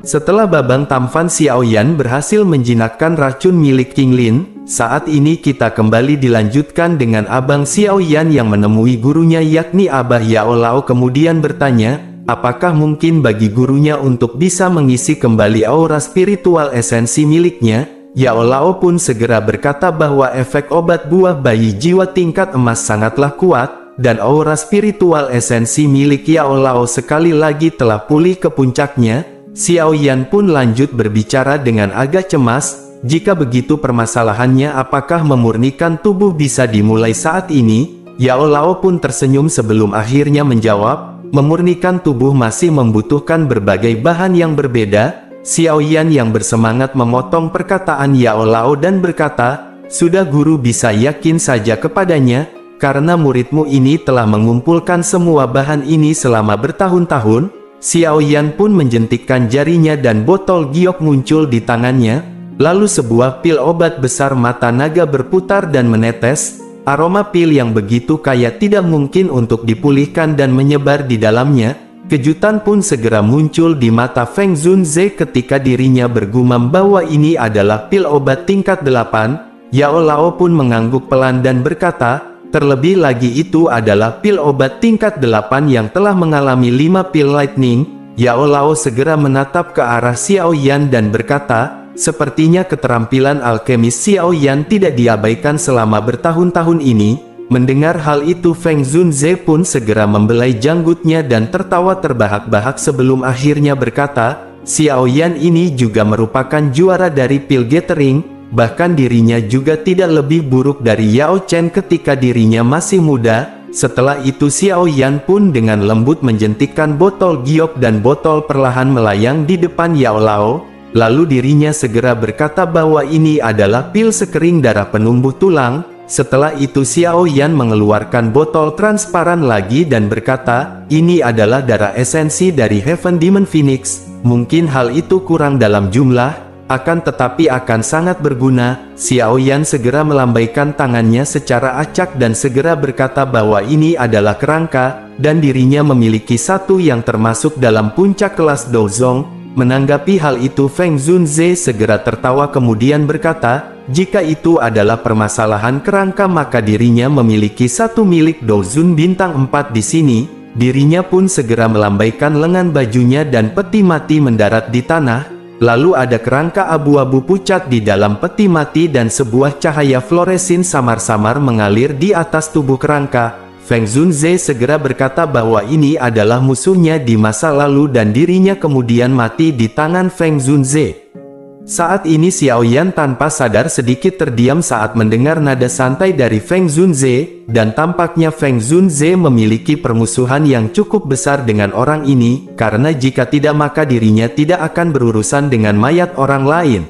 Setelah Babang Tampan Xiao Yan berhasil menjinakkan racun milik King Lin, saat ini kita kembali dilanjutkan dengan Abang Xiao Yan yang menemui gurunya yakni Abah Yao Lao kemudian bertanya, apakah mungkin bagi gurunya untuk bisa mengisi kembali aura spiritual esensi miliknya. Yao Lao pun segera berkata bahwa efek obat buah bayi jiwa tingkat emas sangatlah kuat, dan aura spiritual esensi milik Yao Lao sekali lagi telah pulih ke puncaknya. Xiao Yan pun lanjut berbicara dengan agak cemas, jika begitu permasalahannya apakah memurnikan tubuh bisa dimulai saat ini? Yao Lao pun tersenyum sebelum akhirnya menjawab, memurnikan tubuh masih membutuhkan berbagai bahan yang berbeda. Xiao Yan yang bersemangat memotong perkataan Yao Lao dan berkata, sudah guru bisa yakin saja kepadanya, karena muridmu ini telah mengumpulkan semua bahan ini selama bertahun-tahun. Xiao Yan pun menjentikkan jarinya dan botol giok muncul di tangannya, lalu sebuah pil obat besar mata naga berputar dan menetes. Aroma pil yang begitu kaya tidak mungkin untuk dipulihkan dan menyebar di dalamnya. Kejutan pun segera muncul di mata Feng Zunze ketika dirinya bergumam bahwa ini adalah pil obat tingkat 8. Yao Lao pun mengangguk pelan dan berkata, terlebih lagi itu adalah pil obat tingkat 8 yang telah mengalami 5 pil lightning. Yao Lao segera menatap ke arah Xiao Yan dan berkata, sepertinya keterampilan alkemis Xiao Yan tidak diabaikan selama bertahun-tahun ini. Mendengar hal itu Feng Zunze pun segera membelai janggutnya dan tertawa terbahak-bahak sebelum akhirnya berkata, Xiao Yan ini juga merupakan juara dari pil gathering. Bahkan dirinya juga tidak lebih buruk dari Yao Chen ketika dirinya masih muda. Setelah itu Xiao Yan pun dengan lembut menjentikkan botol giok dan botol perlahan melayang di depan Yao Lao. Lalu dirinya segera berkata bahwa ini adalah pil sekering darah penumbuh tulang. Setelah itu Xiao Yan mengeluarkan botol transparan lagi dan berkata, ini adalah darah esensi dari Heaven Demon Phoenix. Mungkin hal itu kurang dalam jumlah, akan tetapi akan sangat berguna. Xiao Yan segera melambaikan tangannya secara acak dan segera berkata bahwa ini adalah kerangka, dan dirinya memiliki satu yang termasuk dalam puncak kelas Dozong. Menanggapi hal itu Feng Zunze segera tertawa kemudian berkata, jika itu adalah permasalahan kerangka maka dirinya memiliki satu milik Dozun bintang 4 di sini. Dirinya pun segera melambaikan lengan bajunya dan peti mati mendarat di tanah. Lalu ada kerangka abu-abu pucat di dalam peti mati dan sebuah cahaya fluoresin samar-samar mengalir di atas tubuh kerangka. Feng Zunze segera berkata bahwa ini adalah musuhnya di masa lalu dan dirinya kemudian mati di tangan Feng Zunze. Saat ini Xiao Yan tanpa sadar sedikit terdiam saat mendengar nada santai dari Feng Zunze, dan tampaknya Feng Zunze memiliki permusuhan yang cukup besar dengan orang ini, karena jika tidak maka dirinya tidak akan berurusan dengan mayat orang lain.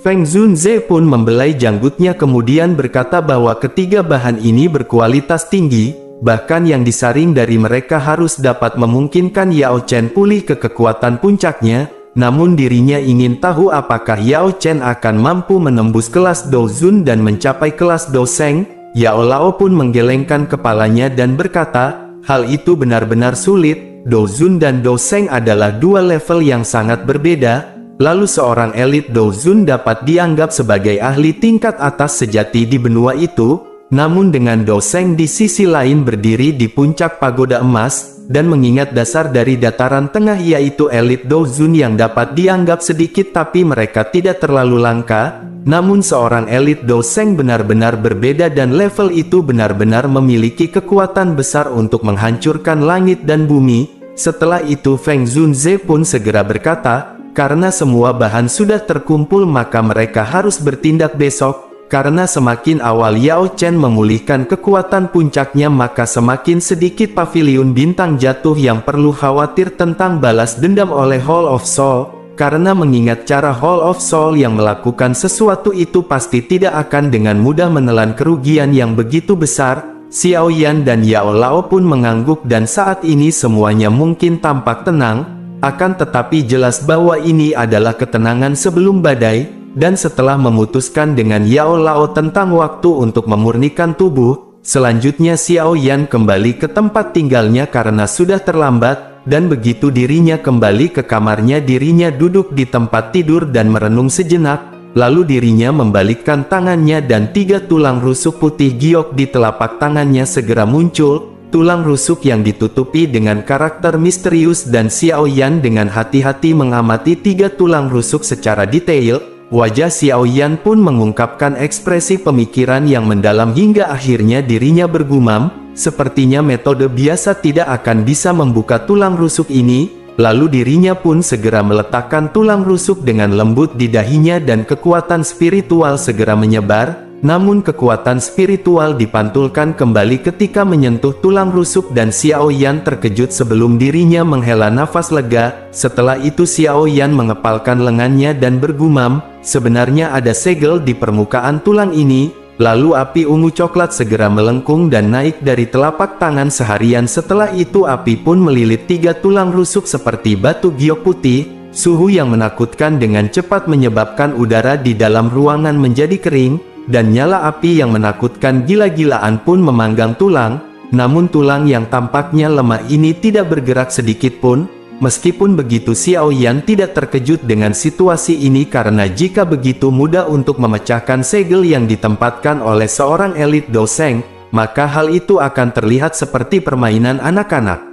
Feng Zunze pun membelai janggutnya kemudian berkata bahwa ketiga bahan ini berkualitas tinggi, bahkan yang disaring dari mereka harus dapat memungkinkan Yao Chen pulih ke kekuatan puncaknya. Namun dirinya ingin tahu apakah Yao Chen akan mampu menembus kelas Dozun dan mencapai kelas Doseng. Yao Lao pun menggelengkan kepalanya dan berkata, hal itu benar-benar sulit. Dozun dan Doseng adalah dua level yang sangat berbeda. Lalu seorang elit Dozun dapat dianggap sebagai ahli tingkat atas sejati di benua itu. Namun dengan Doseng di sisi lain berdiri di puncak pagoda emas, dan mengingat dasar dari dataran tengah yaitu elit Dozun yang dapat dianggap sedikit tapi mereka tidak terlalu langka, namun seorang elit Doseng benar-benar berbeda dan level itu benar-benar memiliki kekuatan besar untuk menghancurkan langit dan bumi. Setelah itu Feng Zunze pun segera berkata, karena semua bahan sudah terkumpul maka mereka harus bertindak besok. Karena semakin awal Yao Chen memulihkan kekuatan puncaknya maka semakin sedikit paviliun bintang jatuh yang perlu khawatir tentang balas dendam oleh Hall of Soul. Karena mengingat cara Hall of Soul yang melakukan sesuatu itu pasti tidak akan dengan mudah menelan kerugian yang begitu besar. Xiao Yan dan Yao Lao pun mengangguk dan saat ini semuanya mungkin tampak tenang. Akan tetapi jelas bahwa ini adalah ketenangan sebelum badai. Dan setelah memutuskan dengan Yao Lao tentang waktu untuk memurnikan tubuh, selanjutnya Xiao Yan kembali ke tempat tinggalnya karena sudah terlambat, dan begitu dirinya kembali ke kamarnya dirinya duduk di tempat tidur dan merenung sejenak, lalu dirinya membalikkan tangannya dan 3 tulang rusuk putih giok di telapak tangannya segera muncul, tulang rusuk yang ditutupi dengan karakter misterius dan Xiao Yan dengan hati-hati mengamati 3 tulang rusuk secara detail. Wajah Xiao Yan pun mengungkapkan ekspresi pemikiran yang mendalam hingga akhirnya dirinya bergumam, sepertinya metode biasa tidak akan bisa membuka tulang rusuk ini, lalu dirinya pun segera meletakkan tulang rusuk dengan lembut di dahinya dan kekuatan spiritual segera menyebar, namun kekuatan spiritual dipantulkan kembali ketika menyentuh tulang rusuk dan Xiao Yan terkejut sebelum dirinya menghela nafas lega. Setelah itu Xiao Yan mengepalkan lengannya dan bergumam, sebenarnya ada segel di permukaan tulang ini. Lalu api ungu coklat segera melengkung dan naik dari telapak tangan seharian. Setelah itu api pun melilit 3 tulang rusuk seperti batu giok putih. Suhu yang menakutkan dengan cepat menyebabkan udara di dalam ruangan menjadi kering. Dan nyala api yang menakutkan gila-gilaan pun memanggang tulang, namun tulang yang tampaknya lemah ini tidak bergerak sedikit pun. Meskipun begitu Xiao Yan tidak terkejut dengan situasi ini karena jika begitu mudah untuk memecahkan segel yang ditempatkan oleh seorang elit Doseng, maka hal itu akan terlihat seperti permainan anak-anak.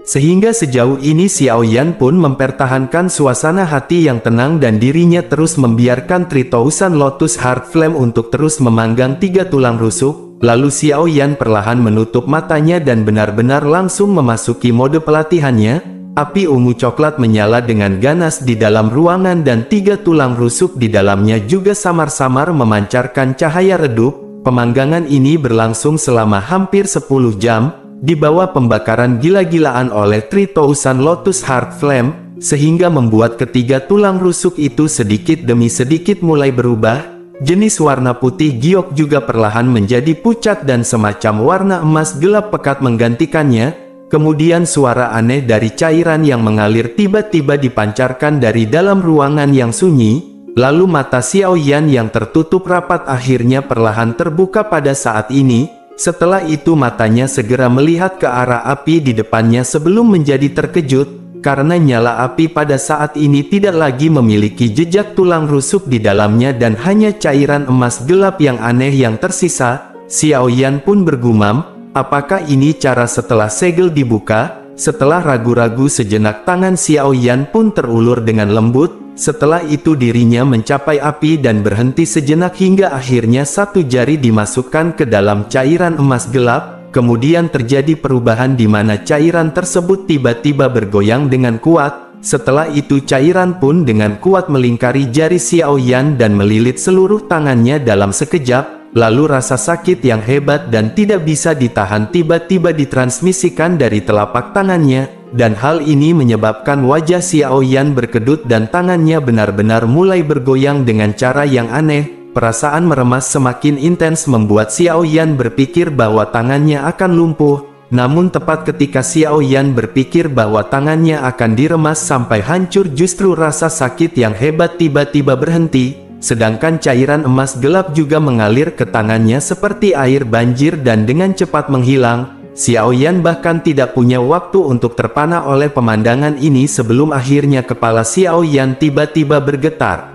Sehingga sejauh ini Xiao Yan pun mempertahankan suasana hati yang tenang dan dirinya terus membiarkan 3000 Lotus Heart Flame untuk terus memanggang 3 tulang rusuk. Lalu Xiao Yan perlahan menutup matanya dan benar-benar langsung memasuki mode pelatihannya. Api ungu coklat menyala dengan ganas di dalam ruangan dan 3 tulang rusuk di dalamnya juga samar-samar memancarkan cahaya redup. Pemanggangan ini berlangsung selama hampir 10 jam. Di bawah pembakaran gila-gilaan oleh 3000 Lotus Heart Flame, sehingga membuat ketiga tulang rusuk itu sedikit demi sedikit mulai berubah. Jenis warna putih giok juga perlahan menjadi pucat dan semacam warna emas gelap pekat menggantikannya. Kemudian suara aneh dari cairan yang mengalir tiba-tiba dipancarkan dari dalam ruangan yang sunyi. Lalu mata Xiao Yan yang tertutup rapat akhirnya perlahan terbuka pada saat ini. Setelah itu matanya segera melihat ke arah api di depannya sebelum menjadi terkejut, karena nyala api pada saat ini tidak lagi memiliki jejak tulang rusuk di dalamnya dan hanya cairan emas gelap yang aneh yang tersisa. Xiao Yan pun bergumam, apakah ini cara setelah segel dibuka? Setelah ragu-ragu sejenak tangan Xiao Yan pun terulur dengan lembut. Setelah itu dirinya mencapai api dan berhenti sejenak hingga akhirnya 1 jari dimasukkan ke dalam cairan emas gelap. Kemudian terjadi perubahan di mana cairan tersebut tiba-tiba bergoyang dengan kuat. Setelah itu cairan pun dengan kuat melingkari jari Xiao Yan dan melilit seluruh tangannya dalam sekejap. lalu rasa sakit yang hebat dan tidak bisa ditahan tiba-tiba ditransmisikan dari telapak tangannya, dan hal ini menyebabkan wajah Xiao Yan berkedut dan tangannya benar-benar mulai bergoyang dengan cara yang aneh. Perasaan meremas semakin intens membuat Xiao Yan berpikir bahwa tangannya akan lumpuh. Namun tepat ketika Xiao Yan berpikir bahwa tangannya akan diremas sampai hancur, justru rasa sakit yang hebat tiba-tiba berhenti. Sedangkan cairan emas gelap juga mengalir ke tangannya seperti air banjir dan dengan cepat menghilang. Xiao Yan bahkan tidak punya waktu untuk terpana oleh pemandangan ini sebelum akhirnya kepala Xiao Yan tiba-tiba bergetar.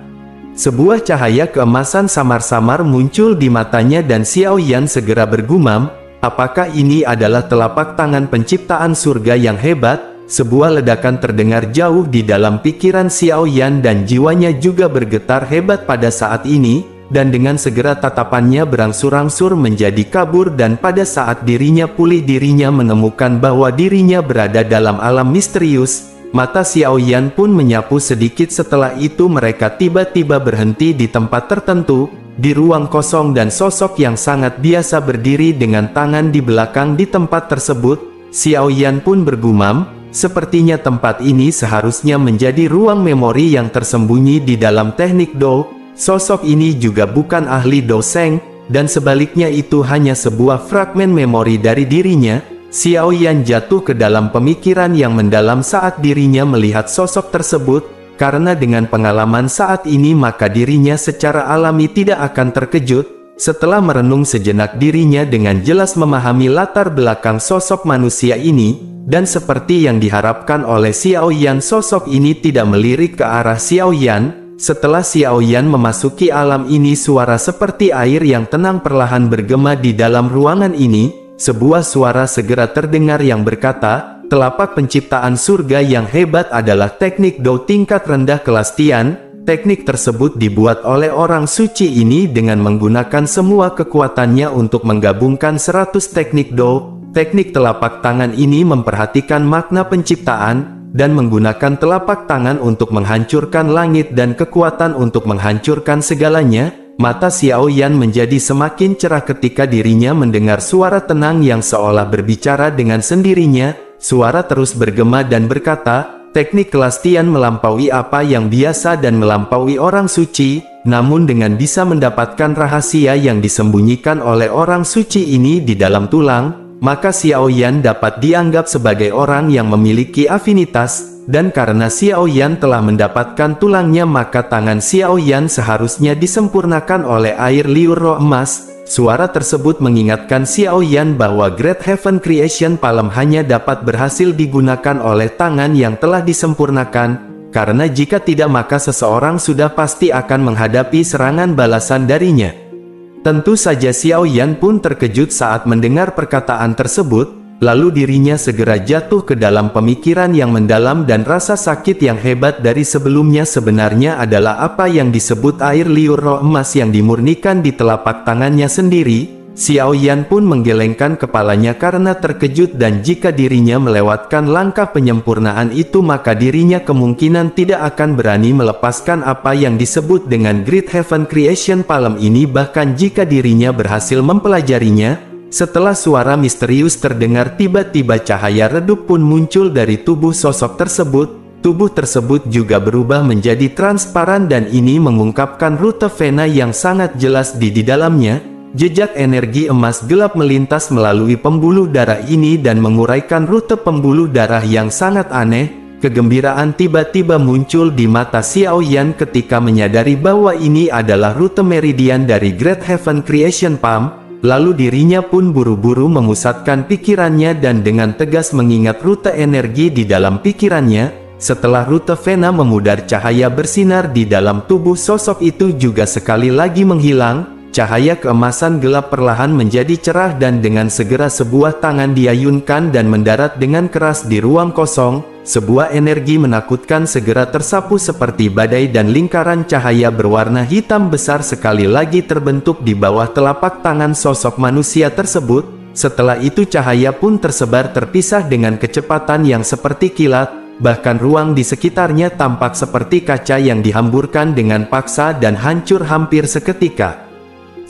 Sebuah cahaya keemasan samar-samar muncul di matanya dan Xiao Yan segera bergumam, apakah ini adalah telapak tangan penciptaan surga yang hebat? Sebuah ledakan terdengar jauh di dalam pikiran Xiao Yan dan jiwanya juga bergetar hebat pada saat ini, dan dengan segera tatapannya berangsur-angsur menjadi kabur dan pada saat dirinya pulih dirinya menemukan bahwa dirinya berada dalam alam misterius. Mata Xiao Yan pun menyapu sedikit, setelah itu mereka tiba-tiba berhenti di tempat tertentu, di ruang kosong dan sosok yang sangat biasa berdiri dengan tangan di belakang di tempat tersebut. Xiao Yan pun bergumam, sepertinya tempat ini seharusnya menjadi ruang memori yang tersembunyi di dalam teknik Do. Sosok ini juga bukan ahli Do Sheng, dan sebaliknya itu hanya sebuah fragmen memori dari dirinya. Xiao Yan jatuh ke dalam pemikiran yang mendalam saat dirinya melihat sosok tersebut, karena dengan pengalaman saat ini maka dirinya secara alami tidak akan terkejut. Setelah merenung sejenak dirinya dengan jelas memahami latar belakang sosok manusia ini, dan seperti yang diharapkan oleh Xiao Yan, sosok ini tidak melirik ke arah Xiao Yan. Setelah Xiao Yan memasuki alam ini, suara seperti air yang tenang perlahan bergema di dalam ruangan ini. Sebuah suara segera terdengar yang berkata, telapak penciptaan surga yang hebat adalah teknik Do tingkat rendah kelas Tian. Teknik tersebut dibuat oleh orang suci ini dengan menggunakan semua kekuatannya untuk menggabungkan 100 teknik Do. Teknik telapak tangan ini memperhatikan makna penciptaan, dan menggunakan telapak tangan untuk menghancurkan langit dan kekuatan untuk menghancurkan segalanya. Mata Xiao Yan menjadi semakin cerah ketika dirinya mendengar suara tenang yang seolah berbicara dengan sendirinya. Suara terus bergema dan berkata, teknik kelas Tian melampaui apa yang biasa dan melampaui orang suci, namun dengan bisa mendapatkan rahasia yang disembunyikan oleh orang suci ini di dalam tulang, maka Xiao Yan dapat dianggap sebagai orang yang memiliki afinitas. Dan karena Xiao Yan telah mendapatkan tulangnya, maka tangan Xiao Yan seharusnya disempurnakan oleh air liur roh emas. Suara tersebut mengingatkan Xiao Yan bahwa Great Heaven Creation Palm hanya dapat berhasil digunakan oleh tangan yang telah disempurnakan, karena jika tidak maka seseorang sudah pasti akan menghadapi serangan balasan darinya. Tentu saja Xiao Yan pun terkejut saat mendengar perkataan tersebut. Lalu dirinya segera jatuh ke dalam pemikiran yang mendalam dan rasa sakit yang hebat dari sebelumnya sebenarnya adalah apa yang disebut air liur roh emas yang dimurnikan di telapak tangannya sendiri. Xiao Yan pun menggelengkan kepalanya karena terkejut, dan jika dirinya melewatkan langkah penyempurnaan itu maka dirinya kemungkinan tidak akan berani melepaskan apa yang disebut dengan Great Heaven Creation Palm ini, bahkan jika dirinya berhasil mempelajarinya. Setelah suara misterius terdengar, tiba-tiba cahaya redup pun muncul dari tubuh sosok tersebut. Tubuh tersebut juga berubah menjadi transparan dan ini mengungkapkan rute vena yang sangat jelas di dalamnya. Jejak energi emas gelap melintas melalui pembuluh darah ini dan menguraikan rute pembuluh darah yang sangat aneh. Kegembiraan tiba-tiba muncul di mata Xiao Yan ketika menyadari bahwa ini adalah rute meridian dari Great Heaven Creation Palm. Lalu dirinya pun buru-buru memusatkan pikirannya dan dengan tegas mengingat rute energi di dalam pikirannya. Setelah rute vena memudar, cahaya bersinar di dalam tubuh sosok itu juga sekali lagi menghilang. Cahaya keemasan gelap perlahan menjadi cerah dan dengan segera sebuah tangan diayunkan dan mendarat dengan keras di ruang kosong. Sebuah energi menakutkan segera tersapu seperti badai dan lingkaran cahaya berwarna hitam besar sekali lagi terbentuk di bawah telapak tangan sosok manusia tersebut. Setelah itu cahaya pun tersebar terpisah dengan kecepatan yang seperti kilat, bahkan ruang di sekitarnya tampak seperti kaca yang dihamburkan dengan paksa dan hancur hampir seketika.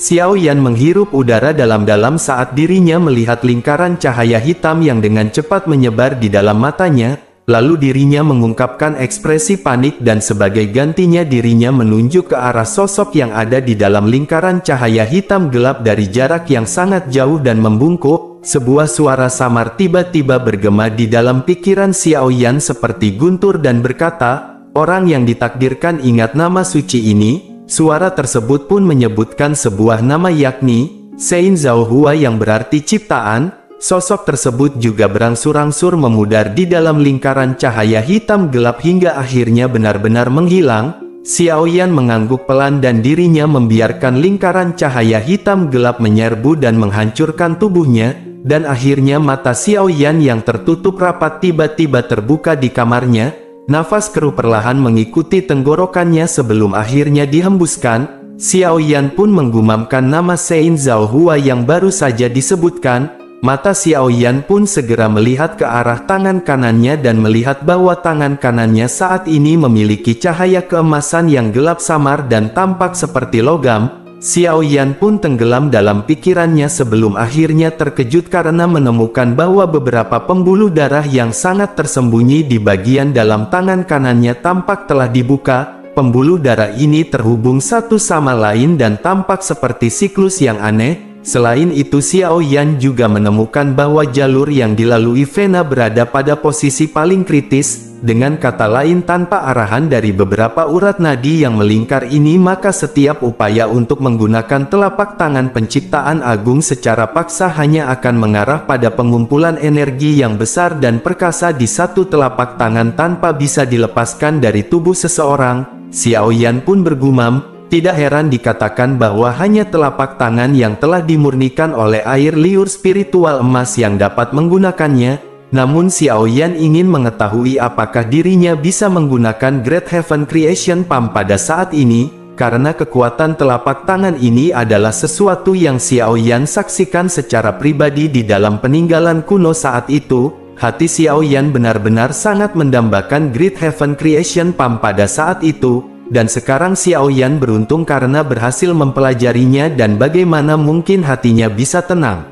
Xiao Yan menghirup udara dalam-dalam saat dirinya melihat lingkaran cahaya hitam yang dengan cepat menyebar di dalam matanya, lalu dirinya mengungkapkan ekspresi panik dan sebagai gantinya dirinya menunjuk ke arah sosok yang ada di dalam lingkaran cahaya hitam gelap dari jarak yang sangat jauh dan membungkuk. Sebuah suara samar tiba-tiba bergema di dalam pikiran Xiao Yan seperti guntur dan berkata, "Orang yang ditakdirkan ingat nama suci ini." Suara tersebut pun menyebutkan sebuah nama yakni Sein Zhao Hua yang berarti ciptaan. Sosok tersebut juga berangsur-angsur memudar di dalam lingkaran cahaya hitam gelap hingga akhirnya benar-benar menghilang. Xiao Yan mengangguk pelan dan dirinya membiarkan lingkaran cahaya hitam gelap menyerbu dan menghancurkan tubuhnya, dan akhirnya mata Xiao Yan yang tertutup rapat tiba-tiba terbuka di kamarnya. Nafas keruh perlahan mengikuti tenggorokannya sebelum akhirnya dihembuskan. Xiao Yan pun menggumamkan nama Sein Zhao Hua yang baru saja disebutkan. Mata Xiao Yan pun segera melihat ke arah tangan kanannya dan melihat bahwa tangan kanannya saat ini memiliki cahaya keemasan yang gelap samar dan tampak seperti logam. Xiao Yan pun tenggelam dalam pikirannya sebelum akhirnya terkejut karena menemukan bahwa beberapa pembuluh darah yang sangat tersembunyi di bagian dalam tangan kanannya tampak telah dibuka. Pembuluh darah ini terhubung satu sama lain dan tampak seperti siklus yang aneh. Selain itu Xiao Yan juga menemukan bahwa jalur yang dilalui vena berada pada posisi paling kritis. Dengan kata lain, tanpa arahan dari beberapa urat nadi yang melingkar ini, maka setiap upaya untuk menggunakan telapak tangan penciptaan agung secara paksa hanya akan mengarah pada pengumpulan energi yang besar dan perkasa di satu telapak tangan tanpa bisa dilepaskan dari tubuh seseorang. Xiao Yan pun bergumam. Tidak heran dikatakan bahwa hanya telapak tangan yang telah dimurnikan oleh air liur spiritual emas yang dapat menggunakannya. Namun Xiao Yan ingin mengetahui apakah dirinya bisa menggunakan Great Heaven Creation Palm pada saat ini, karena kekuatan telapak tangan ini adalah sesuatu yang Xiao Yan saksikan secara pribadi di dalam peninggalan kuno saat itu. Hati Xiao Yan benar-benar sangat mendambakan Great Heaven Creation Palm pada saat itu. Dan sekarang Xiao Yan beruntung karena berhasil mempelajarinya dan bagaimana mungkin hatinya bisa tenang.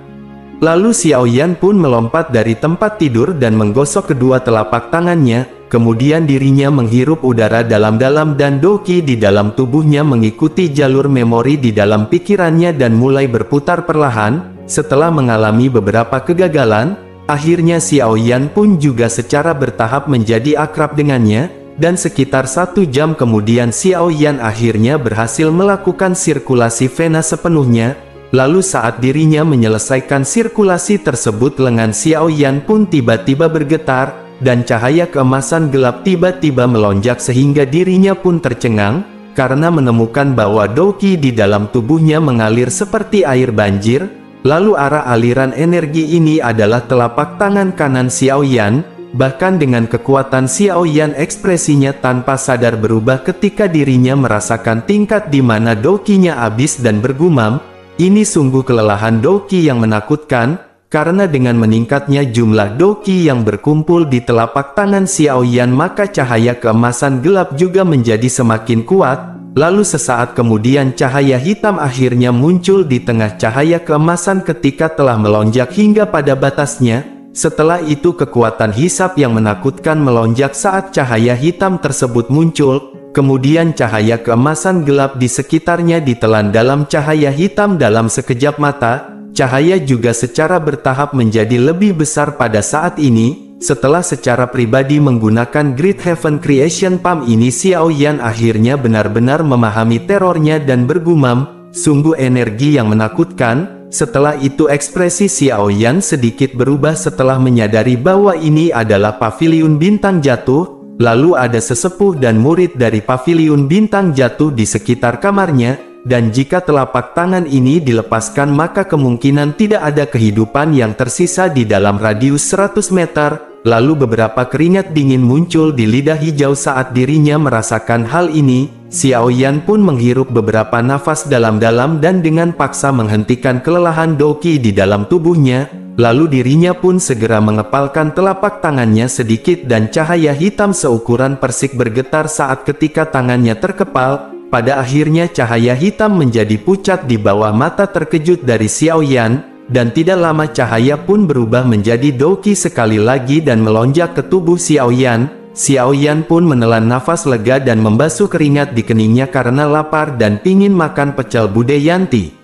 Lalu Xiao Yan pun melompat dari tempat tidur dan menggosok kedua telapak tangannya, kemudian dirinya menghirup udara dalam-dalam dan doki di dalam tubuhnya mengikuti jalur memori di dalam pikirannya dan mulai berputar perlahan. Setelah mengalami beberapa kegagalan, akhirnya Xiao Yan pun juga secara bertahap menjadi akrab dengannya. Dan sekitar 1 jam kemudian Xiao Yan akhirnya berhasil melakukan sirkulasi vena sepenuhnya. Lalu saat dirinya menyelesaikan sirkulasi tersebut, lengan Xiao Yan pun tiba-tiba bergetar, dan cahaya keemasan gelap tiba-tiba melonjak sehingga dirinya pun tercengang, karena menemukan bahwa doki di dalam tubuhnya mengalir seperti air banjir. Lalu arah aliran energi ini adalah telapak tangan kanan Xiao Yan. Bahkan dengan kekuatan Xiao Yan, ekspresinya tanpa sadar berubah ketika dirinya merasakan tingkat di mana dokinya habis dan bergumam, "Ini sungguh kelelahan doki yang menakutkan." Karena dengan meningkatnya jumlah doki yang berkumpul di telapak tangan Xiao Yan, maka cahaya keemasan gelap juga menjadi semakin kuat. Lalu sesaat kemudian cahaya hitam akhirnya muncul di tengah cahaya keemasan ketika telah melonjak hingga pada batasnya. Setelah itu kekuatan hisap yang menakutkan melonjak saat cahaya hitam tersebut muncul. Kemudian cahaya keemasan gelap di sekitarnya ditelan dalam cahaya hitam dalam sekejap mata. Cahaya juga secara bertahap menjadi lebih besar pada saat ini. Setelah secara pribadi menggunakan Great Heaven Creation Palm ini, Xiao Yan akhirnya benar-benar memahami terornya dan bergumam, "Sungguh energi yang menakutkan." Setelah itu ekspresi Xiao Yan sedikit berubah setelah menyadari bahwa ini adalah paviliun bintang jatuh. Lalu ada sesepuh dan murid dari paviliun bintang jatuh di sekitar kamarnya, dan jika telapak tangan ini dilepaskan maka kemungkinan tidak ada kehidupan yang tersisa di dalam radius 100 meter. Lalu beberapa keringat dingin muncul di lidah hijau saat dirinya merasakan hal ini. Xiao Yan pun menghirup beberapa nafas dalam-dalam dan dengan paksa menghentikan kelelahan doki di dalam tubuhnya. Lalu dirinya pun segera mengepalkan telapak tangannya sedikit dan cahaya hitam seukuran persik bergetar saat ketika tangannya terkepal. pada akhirnya cahaya hitam menjadi pucat di bawah mata terkejut dari Xiaoyan, dan tidak lama cahaya pun berubah menjadi Douqi sekali lagi dan melonjak ke tubuh Xiaoyan. Xiaoyan pun menelan nafas lega dan membasuh keringat di keningnya karena lapar dan pingin makan pecel bude Yanti.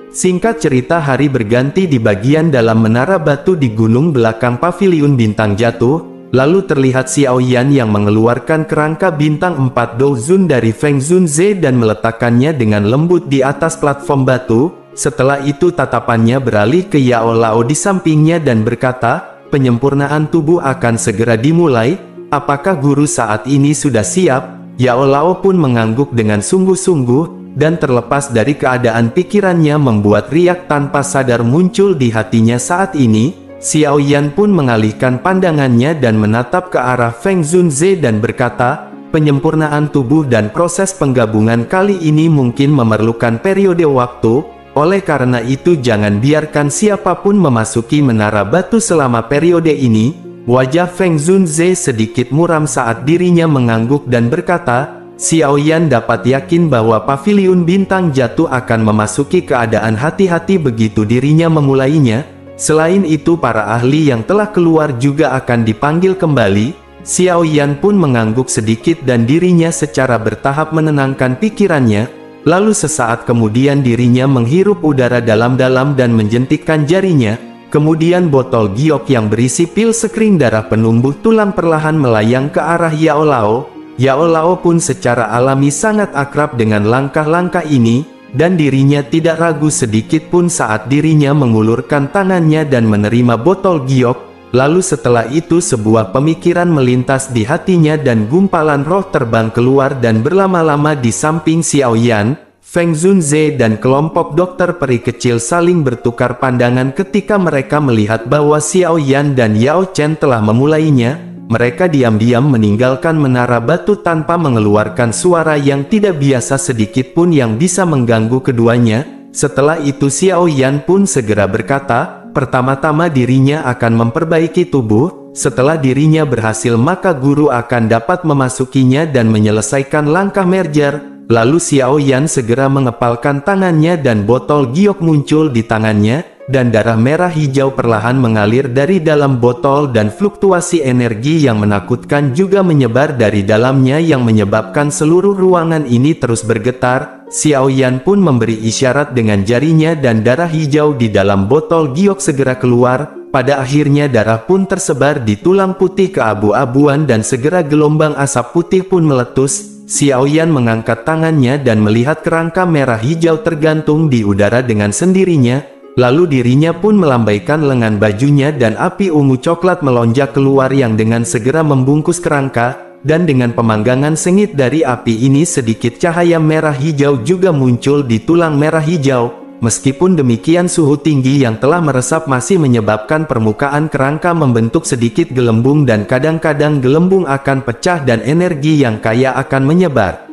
Singkat cerita, hari berganti di bagian dalam menara batu di gunung belakang paviliun bintang jatuh. Lalu terlihat Xiaoyan yang mengeluarkan kerangka bintang 4 Douzun dari Feng Zunze dan meletakkannya dengan lembut di atas platform batu. Setelah itu tatapannya beralih ke Yao Lao di sampingnya dan berkata, penyempurnaan tubuh akan segera dimulai, apakah guru saat ini sudah siap? Yao Lao pun mengangguk dengan sungguh-sungguh, dan terlepas dari keadaan pikirannya membuat riak tanpa sadar muncul di hatinya saat ini. Xiaoyan pun mengalihkan pandangannya dan menatap ke arah Feng Zunze dan berkata, penyempurnaan tubuh dan proses penggabungan kali ini mungkin memerlukan periode waktu, oleh karena itu jangan biarkan siapapun memasuki menara batu selama periode ini. Wajah Feng Zunze sedikit muram saat dirinya mengangguk dan berkata, Xiaoyan dapat yakin bahwa paviliun bintang jatuh akan memasuki keadaan hati-hati begitu dirinya memulainya. Selain itu para ahli yang telah keluar juga akan dipanggil kembali. Xiaoyan pun mengangguk sedikit dan dirinya secara bertahap menenangkan pikirannya. Lalu sesaat kemudian dirinya menghirup udara dalam-dalam dan menjentikkan jarinya. Kemudian botol giok yang berisi pil sekring darah penumbuh tulang perlahan melayang ke arah Yao Lao. Yao Lao pun secara alami sangat akrab dengan langkah-langkah ini. Dan dirinya tidak ragu sedikit pun saat dirinya mengulurkan tangannya dan menerima botol giok. Lalu setelah itu sebuah pemikiran melintas di hatinya dan gumpalan roh terbang keluar dan berlama-lama di samping Xiaoyan. Feng Zunze dan kelompok dokter peri kecil saling bertukar pandangan ketika mereka melihat bahwa Xiaoyan dan Yao Chen telah memulainya. Mereka diam-diam meninggalkan menara batu tanpa mengeluarkan suara yang tidak biasa sedikit pun yang bisa mengganggu keduanya. Setelah itu Xiaoyan pun segera berkata, pertama-tama dirinya akan memperbaiki tubuh, setelah dirinya berhasil maka guru akan dapat memasukinya dan menyelesaikan langkah merger. Lalu Xiaoyan segera mengepalkan tangannya dan botol giok muncul di tangannya. Dan darah merah hijau perlahan mengalir dari dalam botol dan fluktuasi energi yang menakutkan juga menyebar dari dalamnya yang menyebabkan seluruh ruangan ini terus bergetar. Xiaoyan pun memberi isyarat dengan jarinya dan darah hijau di dalam botol giok segera keluar. Pada akhirnya darah pun tersebar di tulang putih keabu-abuan dan segera gelombang asap putih pun meletus. Xiaoyan mengangkat tangannya dan melihat kerangka merah hijau tergantung di udara dengan sendirinya. Lalu dirinya pun melambaikan lengan bajunya dan api ungu coklat melonjak keluar yang dengan segera membungkus kerangka, dan dengan pemanggangan sengit dari api ini sedikit cahaya merah hijau juga muncul di tulang merah hijau. Meskipun demikian suhu tinggi yang telah meresap masih menyebabkan permukaan kerangka membentuk sedikit gelembung dan kadang-kadang gelembung akan pecah dan energi yang kaya akan menyebar.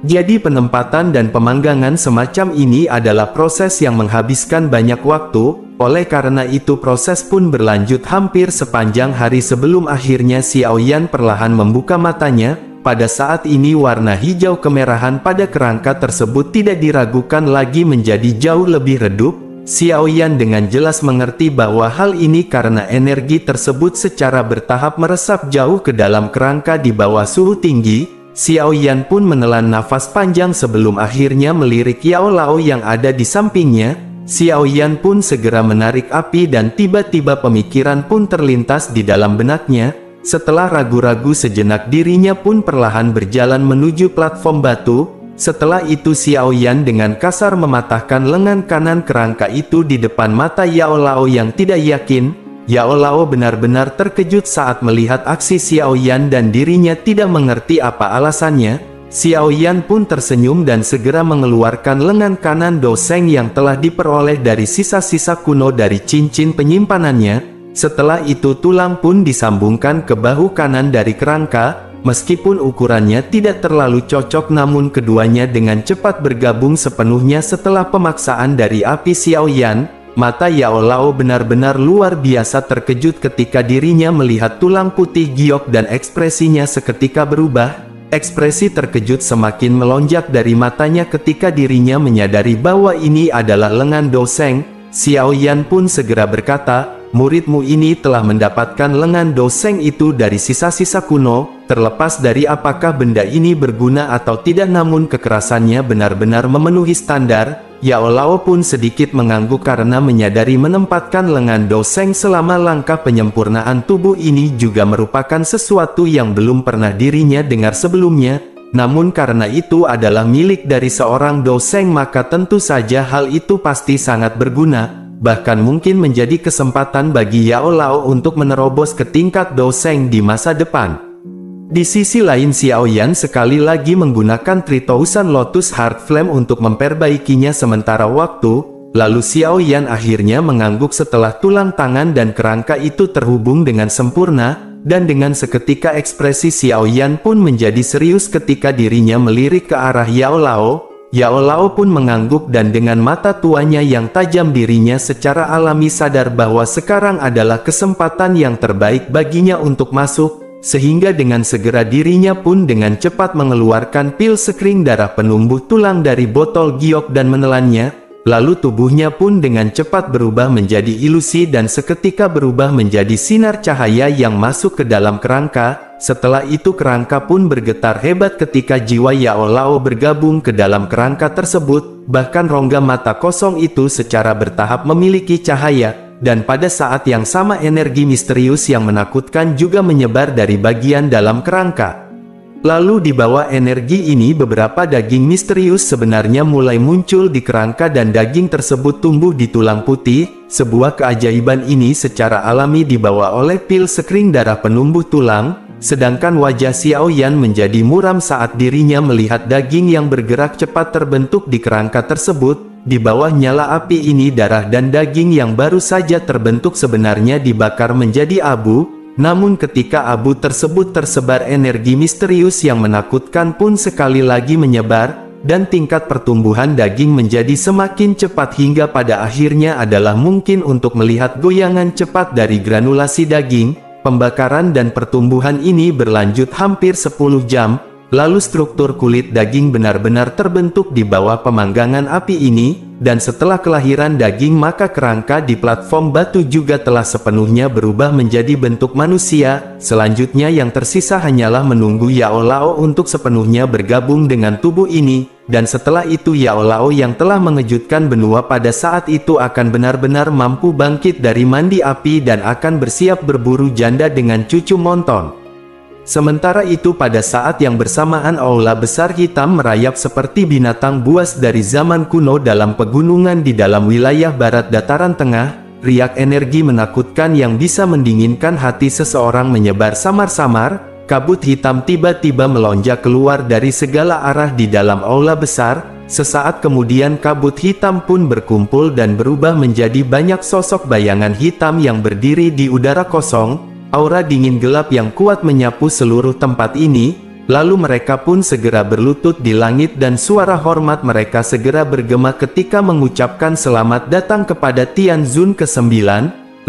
Jadi penempatan dan pemanggangan semacam ini adalah proses yang menghabiskan banyak waktu, oleh karena itu proses pun berlanjut hampir sepanjang hari sebelum akhirnya Xiaoyan perlahan membuka matanya. Pada saat ini warna hijau kemerahan pada kerangka tersebut tidak diragukan lagi menjadi jauh lebih redup. Xiaoyan dengan jelas mengerti bahwa hal ini karena energi tersebut secara bertahap meresap jauh ke dalam kerangka di bawah suhu tinggi. Xiaoyan pun menelan nafas panjang sebelum akhirnya melirik Yao Lao yang ada di sampingnya. Xiaoyan pun segera menarik api dan tiba-tiba pemikiran pun terlintas di dalam benaknya. Setelah ragu-ragu sejenak dirinya pun perlahan berjalan menuju platform batu. Setelah itu Xiaoyan dengan kasar mematahkan lengan kanan kerangka itu di depan mata Yao Lao yang tidak yakin. Yao Lao benar-benar terkejut saat melihat aksi Xiaoyan dan dirinya tidak mengerti apa alasannya. Xiaoyan pun tersenyum dan segera mengeluarkan lengan kanan Doseng yang telah diperoleh dari sisa-sisa kuno dari cincin penyimpanannya. Setelah itu tulang pun disambungkan ke bahu kanan dari kerangka. Meskipun ukurannya tidak terlalu cocok namun keduanya dengan cepat bergabung sepenuhnya setelah pemaksaan dari api Xiaoyan. Mata Yao Lao benar-benar luar biasa terkejut ketika dirinya melihat tulang putih giok dan ekspresinya seketika berubah. Ekspresi terkejut semakin melonjak dari matanya ketika dirinya menyadari bahwa ini adalah lengan Doseng. Xiao Yan pun segera berkata, muridmu ini telah mendapatkan lengan Doseng itu dari sisa-sisa kuno, terlepas dari apakah benda ini berguna atau tidak, namun kekerasannya benar-benar memenuhi standar. Yao Lao pun sedikit mengangguk karena menyadari menempatkan lengan Doseng selama langkah penyempurnaan tubuh ini juga merupakan sesuatu yang belum pernah dirinya dengar sebelumnya. Namun karena itu adalah milik dari seorang Doseng, maka tentu saja hal itu pasti sangat berguna, bahkan mungkin menjadi kesempatan bagi Yao Lao untuk menerobos ke tingkat Doseng di masa depan. Di sisi lain, Xiao Yan sekali lagi menggunakan Tritousan Lotus Heart Flame untuk memperbaikinya sementara waktu, lalu Xiao Yan akhirnya mengangguk setelah tulang tangan dan kerangka itu terhubung dengan sempurna. Dan dengan seketika ekspresi Xiao Yan pun menjadi serius ketika dirinya melirik ke arah Yao Lao. Yao Lao pun mengangguk dan dengan mata tuanya yang tajam dirinya secara alami sadar bahwa sekarang adalah kesempatan yang terbaik baginya untuk masuk, sehingga dengan segera dirinya pun dengan cepat mengeluarkan pil sekring darah penumbuh tulang dari botol giok dan menelannya. Lalu tubuhnya pun dengan cepat berubah menjadi ilusi dan seketika berubah menjadi sinar cahaya yang masuk ke dalam kerangka. Setelah itu kerangka pun bergetar hebat ketika jiwa Yao Lao bergabung ke dalam kerangka tersebut. Bahkan rongga mata kosong itu secara bertahap memiliki cahaya. Dan pada saat yang sama energi misterius yang menakutkan juga menyebar dari bagian dalam kerangka. Lalu di bawah energi ini beberapa daging misterius sebenarnya mulai muncul di kerangka dan daging tersebut tumbuh di tulang putih. Sebuah keajaiban ini secara alami dibawa oleh pil sekring darah penumbuh tulang, sedangkan wajah Xiao Yan menjadi muram saat dirinya melihat daging yang bergerak cepat terbentuk di kerangka tersebut. Di bawah nyala api ini darah dan daging yang baru saja terbentuk sebenarnya dibakar menjadi abu. Namun ketika abu tersebut tersebar, energi misterius yang menakutkan pun sekali lagi menyebar, dan tingkat pertumbuhan daging menjadi semakin cepat hingga pada akhirnya adalah mungkin untuk melihat goyangan cepat dari granulasi daging. Pembakaran dan pertumbuhan ini berlanjut hampir 10 jam, lalu struktur kulit daging benar-benar terbentuk di bawah pemanggangan api ini. Dan setelah kelahiran daging maka kerangka di platform batu juga telah sepenuhnya berubah menjadi bentuk manusia. Selanjutnya yang tersisa hanyalah menunggu Yao Lao untuk sepenuhnya bergabung dengan tubuh ini. Dan setelah itu Yao Lao yang telah mengejutkan benua pada saat itu akan benar-benar mampu bangkit dari mandi api dan akan bersiap berburu janda dengan cucu monton. Sementara itu pada saat yang bersamaan aula besar hitam merayap seperti binatang buas dari zaman kuno dalam pegunungan di dalam wilayah barat dataran tengah. Riak energi menakutkan yang bisa mendinginkan hati seseorang menyebar samar-samar. Kabut hitam tiba-tiba melonjak keluar dari segala arah di dalam aula besar. Sesaat kemudian kabut hitam pun berkumpul dan berubah menjadi banyak sosok bayangan hitam yang berdiri di udara kosong. Aura dingin gelap yang kuat menyapu seluruh tempat ini, lalu mereka pun segera berlutut di langit dan suara hormat mereka segera bergema ketika mengucapkan selamat datang kepada Tianzun ke-9.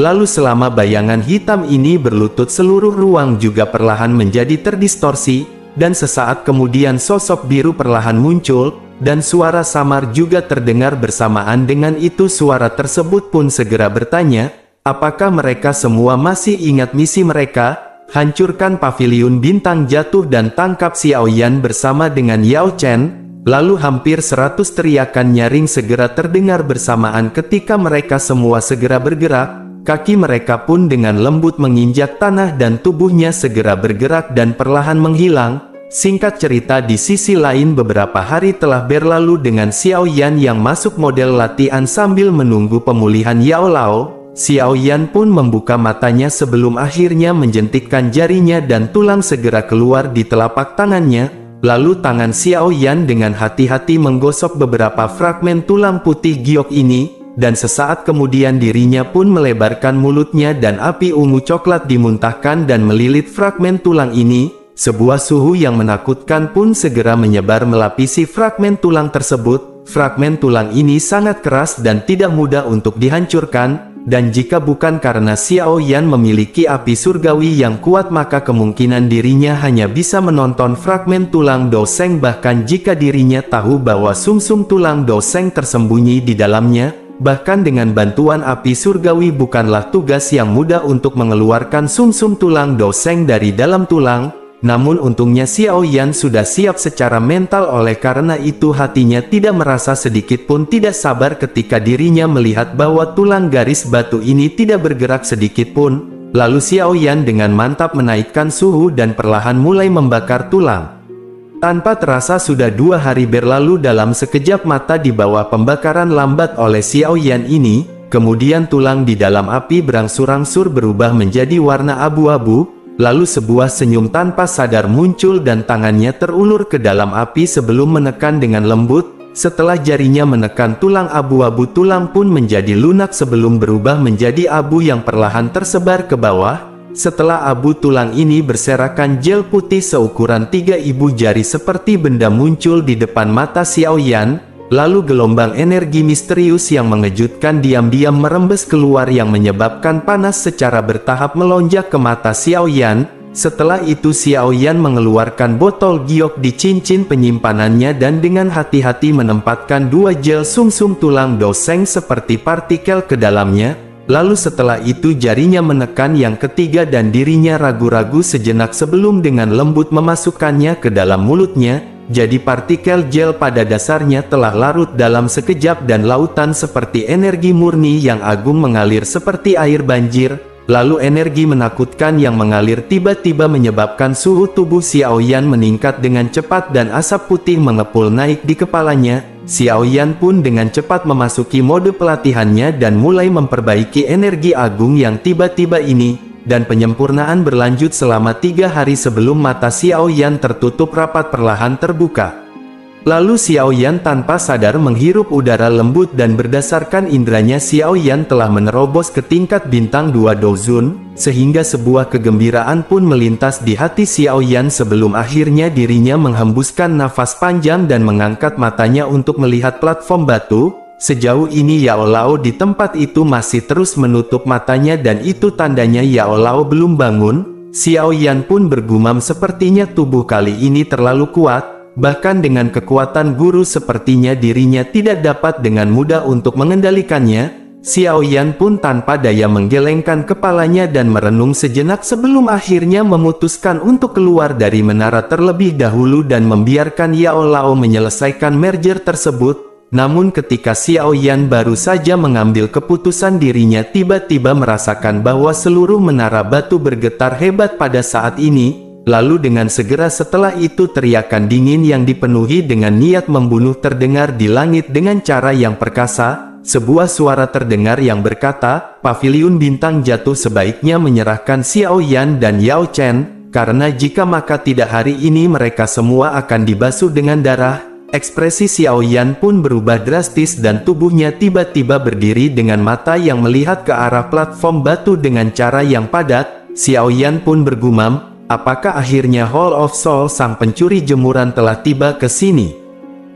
Lalu selama bayangan hitam ini berlutut seluruh ruang juga perlahan menjadi terdistorsi, dan sesaat kemudian sosok biru perlahan muncul, dan suara samar juga terdengar bersamaan dengan itu. Suara tersebut pun segera bertanya, apakah mereka semua masih ingat misi mereka? Hancurkan paviliun bintang jatuh dan tangkap Xiao Yan bersama dengan Yao Chen. Lalu hampir 100 teriakan nyaring segera terdengar bersamaan ketika mereka semua segera bergerak. Kaki mereka pun dengan lembut menginjak tanah dan tubuhnya segera bergerak dan perlahan menghilang. Singkat cerita, di sisi lain beberapa hari telah berlalu dengan Xiao Yan yang masuk model latihan sambil menunggu pemulihan Yao Lao. Xiao Yan pun membuka matanya sebelum akhirnya menjentikkan jarinya dan tulang segera keluar di telapak tangannya. Lalu tangan Xiao Yan dengan hati-hati menggosok beberapa fragmen tulang putih giok ini, dan sesaat kemudian dirinya pun melebarkan mulutnya dan api ungu coklat dimuntahkan dan melilit fragmen tulang ini. Sebuah suhu yang menakutkan pun segera menyebar melapisi fragmen tulang tersebut. Fragmen tulang ini sangat keras dan tidak mudah untuk dihancurkan. dan jika bukan karena Xiao Yan memiliki api surgawi yang kuat maka kemungkinan dirinya hanya bisa menonton fragmen tulang doseng. Bahkan jika dirinya tahu bahwa sumsum tulang doseng tersembunyi di dalamnya, bahkan dengan bantuan api surgawi bukanlah tugas yang mudah untuk mengeluarkan sumsum tulang doseng dari dalam tulang. Namun untungnya Xiao Yan sudah siap secara mental, oleh karena itu hatinya tidak merasa sedikit pun tidak sabar ketika dirinya melihat bahwa tulang garis batu ini tidak bergerak sedikit pun. Lalu Xiao Yan dengan mantap menaikkan suhu dan perlahan mulai membakar tulang. Tanpa terasa sudah 2 hari berlalu dalam sekejap mata di bawah pembakaran lambat oleh Xiao Yan ini. Kemudian tulang di dalam api berangsur-angsur berubah menjadi warna abu-abu. Lalu sebuah senyum tanpa sadar muncul dan tangannya terulur ke dalam api sebelum menekan dengan lembut. Setelah jarinya menekan tulang abu-abu, tulang pun menjadi lunak sebelum berubah menjadi abu yang perlahan tersebar ke bawah. Setelah abu tulang ini berserakan, gel putih seukuran 3 ibu jari seperti benda muncul di depan mata Xiao Yan. Lalu gelombang energi misterius yang mengejutkan diam-diam merembes keluar yang menyebabkan panas secara bertahap melonjak ke mata Xiao Yan. Setelah itu Xiao Yan mengeluarkan botol giok di cincin penyimpanannya dan dengan hati-hati menempatkan 2 gel sumsum tulang doseng seperti partikel ke dalamnya. Lalu setelah itu jarinya menekan yang ketiga dan dirinya ragu-ragu sejenak sebelum dengan lembut memasukkannya ke dalam mulutnya. Jadi partikel gel pada dasarnya telah larut dalam sekejap dan lautan seperti energi murni yang agung mengalir seperti air banjir. Lalu energi menakutkan yang mengalir tiba-tiba menyebabkan suhu tubuh Xiao Yan meningkat dengan cepat dan asap putih mengepul naik di kepalanya. Xiao Yan pun dengan cepat memasuki mode pelatihannya dan mulai memperbaiki energi agung yang tiba-tiba ini. Dan penyempurnaan berlanjut selama 3 hari sebelum mata Xiao Yan tertutup rapat perlahan terbuka. Lalu Xiao Yan tanpa sadar menghirup udara lembut dan berdasarkan indranya Xiao Yan telah menerobos ke tingkat bintang 2 Dozun, sehingga sebuah kegembiraan pun melintas di hati Xiao Yan sebelum akhirnya dirinya menghembuskan nafas panjang dan mengangkat matanya untuk melihat platform batu. Sejauh ini Yao Lao di tempat itu masih terus menutup matanya dan itu tandanya Yao Lao belum bangun. Xiao Yan pun bergumam sepertinya tubuh kali ini terlalu kuat, bahkan dengan kekuatan guru sepertinya dirinya tidak dapat dengan mudah untuk mengendalikannya. Xiao Yan pun tanpa daya menggelengkan kepalanya dan merenung sejenak sebelum akhirnya memutuskan untuk keluar dari menara terlebih dahulu dan membiarkan Yao Lao menyelesaikan merger tersebut. Namun ketika Xiao Yan baru saja mengambil keputusan, dirinya tiba-tiba merasakan bahwa seluruh menara batu bergetar hebat pada saat ini. Lalu dengan segera setelah itu teriakan dingin yang dipenuhi dengan niat membunuh terdengar di langit dengan cara yang perkasa. Sebuah suara terdengar yang berkata, "Paviliun bintang jatuh sebaiknya menyerahkan Xiao Yan dan Yao Chen, karena jika maka tidak hari ini mereka semua akan dibasuh dengan darah." Ekspresi Xiao Yan pun berubah drastis dan tubuhnya tiba-tiba berdiri dengan mata yang melihat ke arah platform batu dengan cara yang padat. Xiao Yan pun bergumam, apakah akhirnya Hall of Soul sang pencuri jemuran telah tiba ke sini?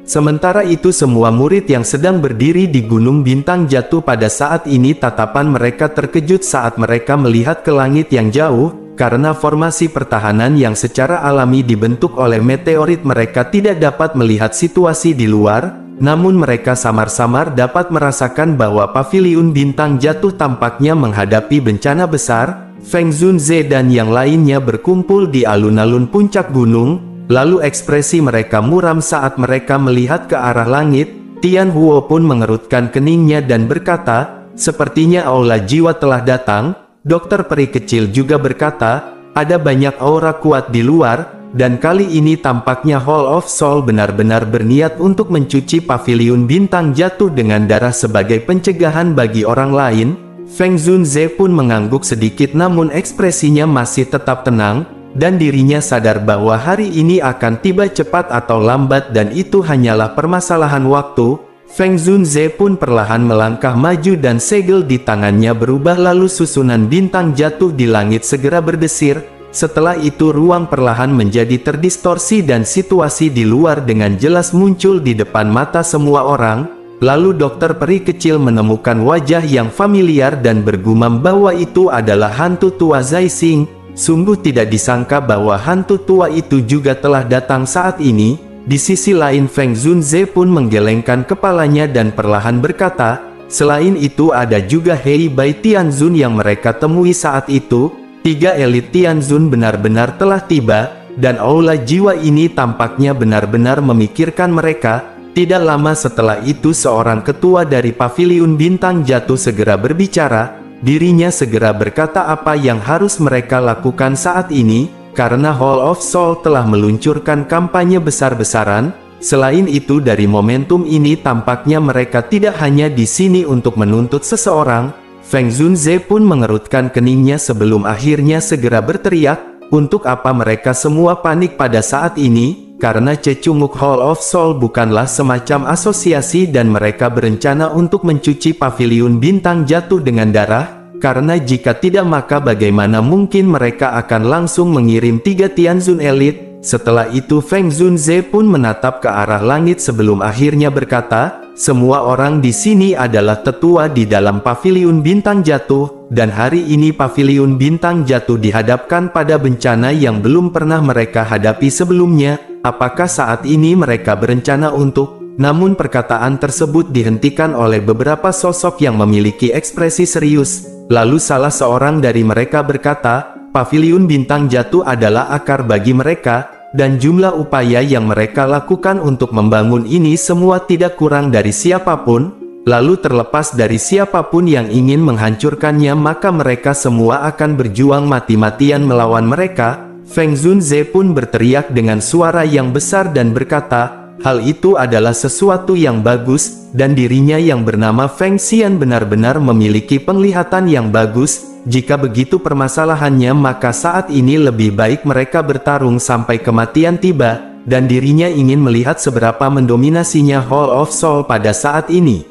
Sementara itu semua murid yang sedang berdiri di Gunung Bintang Jatuh pada saat ini tatapan mereka terkejut saat mereka melihat ke langit yang jauh. Karena formasi pertahanan yang secara alami dibentuk oleh meteorit, mereka tidak dapat melihat situasi di luar, namun mereka samar-samar dapat merasakan bahwa paviliun bintang jatuh tampaknya menghadapi bencana besar. Feng Zunze dan yang lainnya berkumpul di alun-alun puncak gunung, lalu ekspresi mereka muram saat mereka melihat ke arah langit. Tian Huo pun mengerutkan keningnya dan berkata, "Sepertinya aula jiwa telah datang." Dokter peri kecil juga berkata, "Ada banyak aura kuat di luar, dan kali ini tampaknya Hall of Soul benar-benar berniat untuk mencuci paviliun bintang jatuh dengan darah sebagai pencegahan bagi orang lain." Feng Zunze pun mengangguk sedikit namun ekspresinya masih tetap tenang, dan dirinya sadar bahwa hari ini akan tiba cepat atau lambat dan itu hanyalah permasalahan waktu. Feng Zunze pun perlahan melangkah maju dan segel di tangannya berubah lalu susunan bintang jatuh di langit segera berdesir. Setelah itu ruang perlahan menjadi terdistorsi dan situasi di luar dengan jelas muncul di depan mata semua orang. Lalu dokter peri kecil menemukan wajah yang familiar dan bergumam bahwa itu adalah hantu tua Zai Xing. Sungguh tidak disangka bahwa hantu tua itu juga telah datang saat ini. Di sisi lain Feng Zunze pun menggelengkan kepalanya dan perlahan berkata, selain itu ada juga Hei Bai Tianzun yang mereka temui saat itu. 3 elit Tianzun benar-benar telah tiba, dan aula jiwa ini tampaknya benar-benar memikirkan mereka. Tidak lama setelah itu seorang ketua dari Paviliun Bintang Jatuh segera berbicara. Dirinya segera berkata apa yang harus mereka lakukan saat ini, karena Hall of Soul telah meluncurkan kampanye besar-besaran. Selain itu dari momentum ini tampaknya mereka tidak hanya di sini untuk menuntut seseorang. Feng Zunze pun mengerutkan keningnya sebelum akhirnya segera berteriak, untuk apa mereka semua panik pada saat ini? Karena Cecunguk Hall of Soul bukanlah semacam asosiasi dan mereka berencana untuk mencuci Paviliun Bintang Jatuh dengan darah. Karena jika tidak maka bagaimana mungkin mereka akan langsung mengirim 3 Tianzun elit. Setelah itu Feng Zunze pun menatap ke arah langit sebelum akhirnya berkata, semua orang di sini adalah tetua di dalam Paviliun Bintang Jatuh, dan hari ini Paviliun Bintang Jatuh dihadapkan pada bencana yang belum pernah mereka hadapi sebelumnya. Apakah saat ini mereka berencana untuk? Namun perkataan tersebut dihentikan oleh beberapa sosok yang memiliki ekspresi serius. Lalu salah seorang dari mereka berkata, Paviliun Bintang Jatuh adalah akar bagi mereka, dan jumlah upaya yang mereka lakukan untuk membangun ini semua tidak kurang dari siapapun. Lalu terlepas dari siapapun yang ingin menghancurkannya maka mereka semua akan berjuang mati-matian melawan mereka. Feng Zunze pun berteriak dengan suara yang besar dan berkata, hal itu adalah sesuatu yang bagus, dan dirinya yang bernama Feng Xian benar-benar memiliki penglihatan yang bagus. Jika begitu permasalahannya maka saat ini lebih baik mereka bertarung sampai kematian tiba, dan dirinya ingin melihat seberapa mendominasinya Hall of Soul pada saat ini.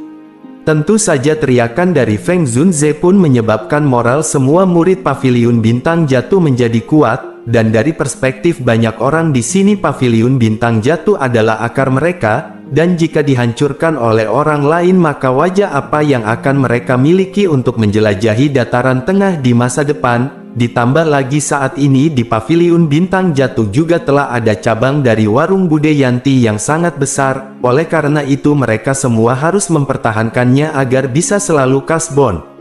Tentu saja teriakan dari Feng Zunze pun menyebabkan moral semua murid Paviliun Bintang Jatuh menjadi kuat. Dan dari perspektif banyak orang di sini Paviliun Bintang Jatuh adalah akar mereka, dan jika dihancurkan oleh orang lain maka wajah apa yang akan mereka miliki untuk menjelajahi dataran tengah di masa depan. Ditambah lagi saat ini di Paviliun Bintang Jatuh juga telah ada cabang dari Warung Bude Yanti yang sangat besar, oleh karena itu mereka semua harus mempertahankannya agar bisa selalu kasbon.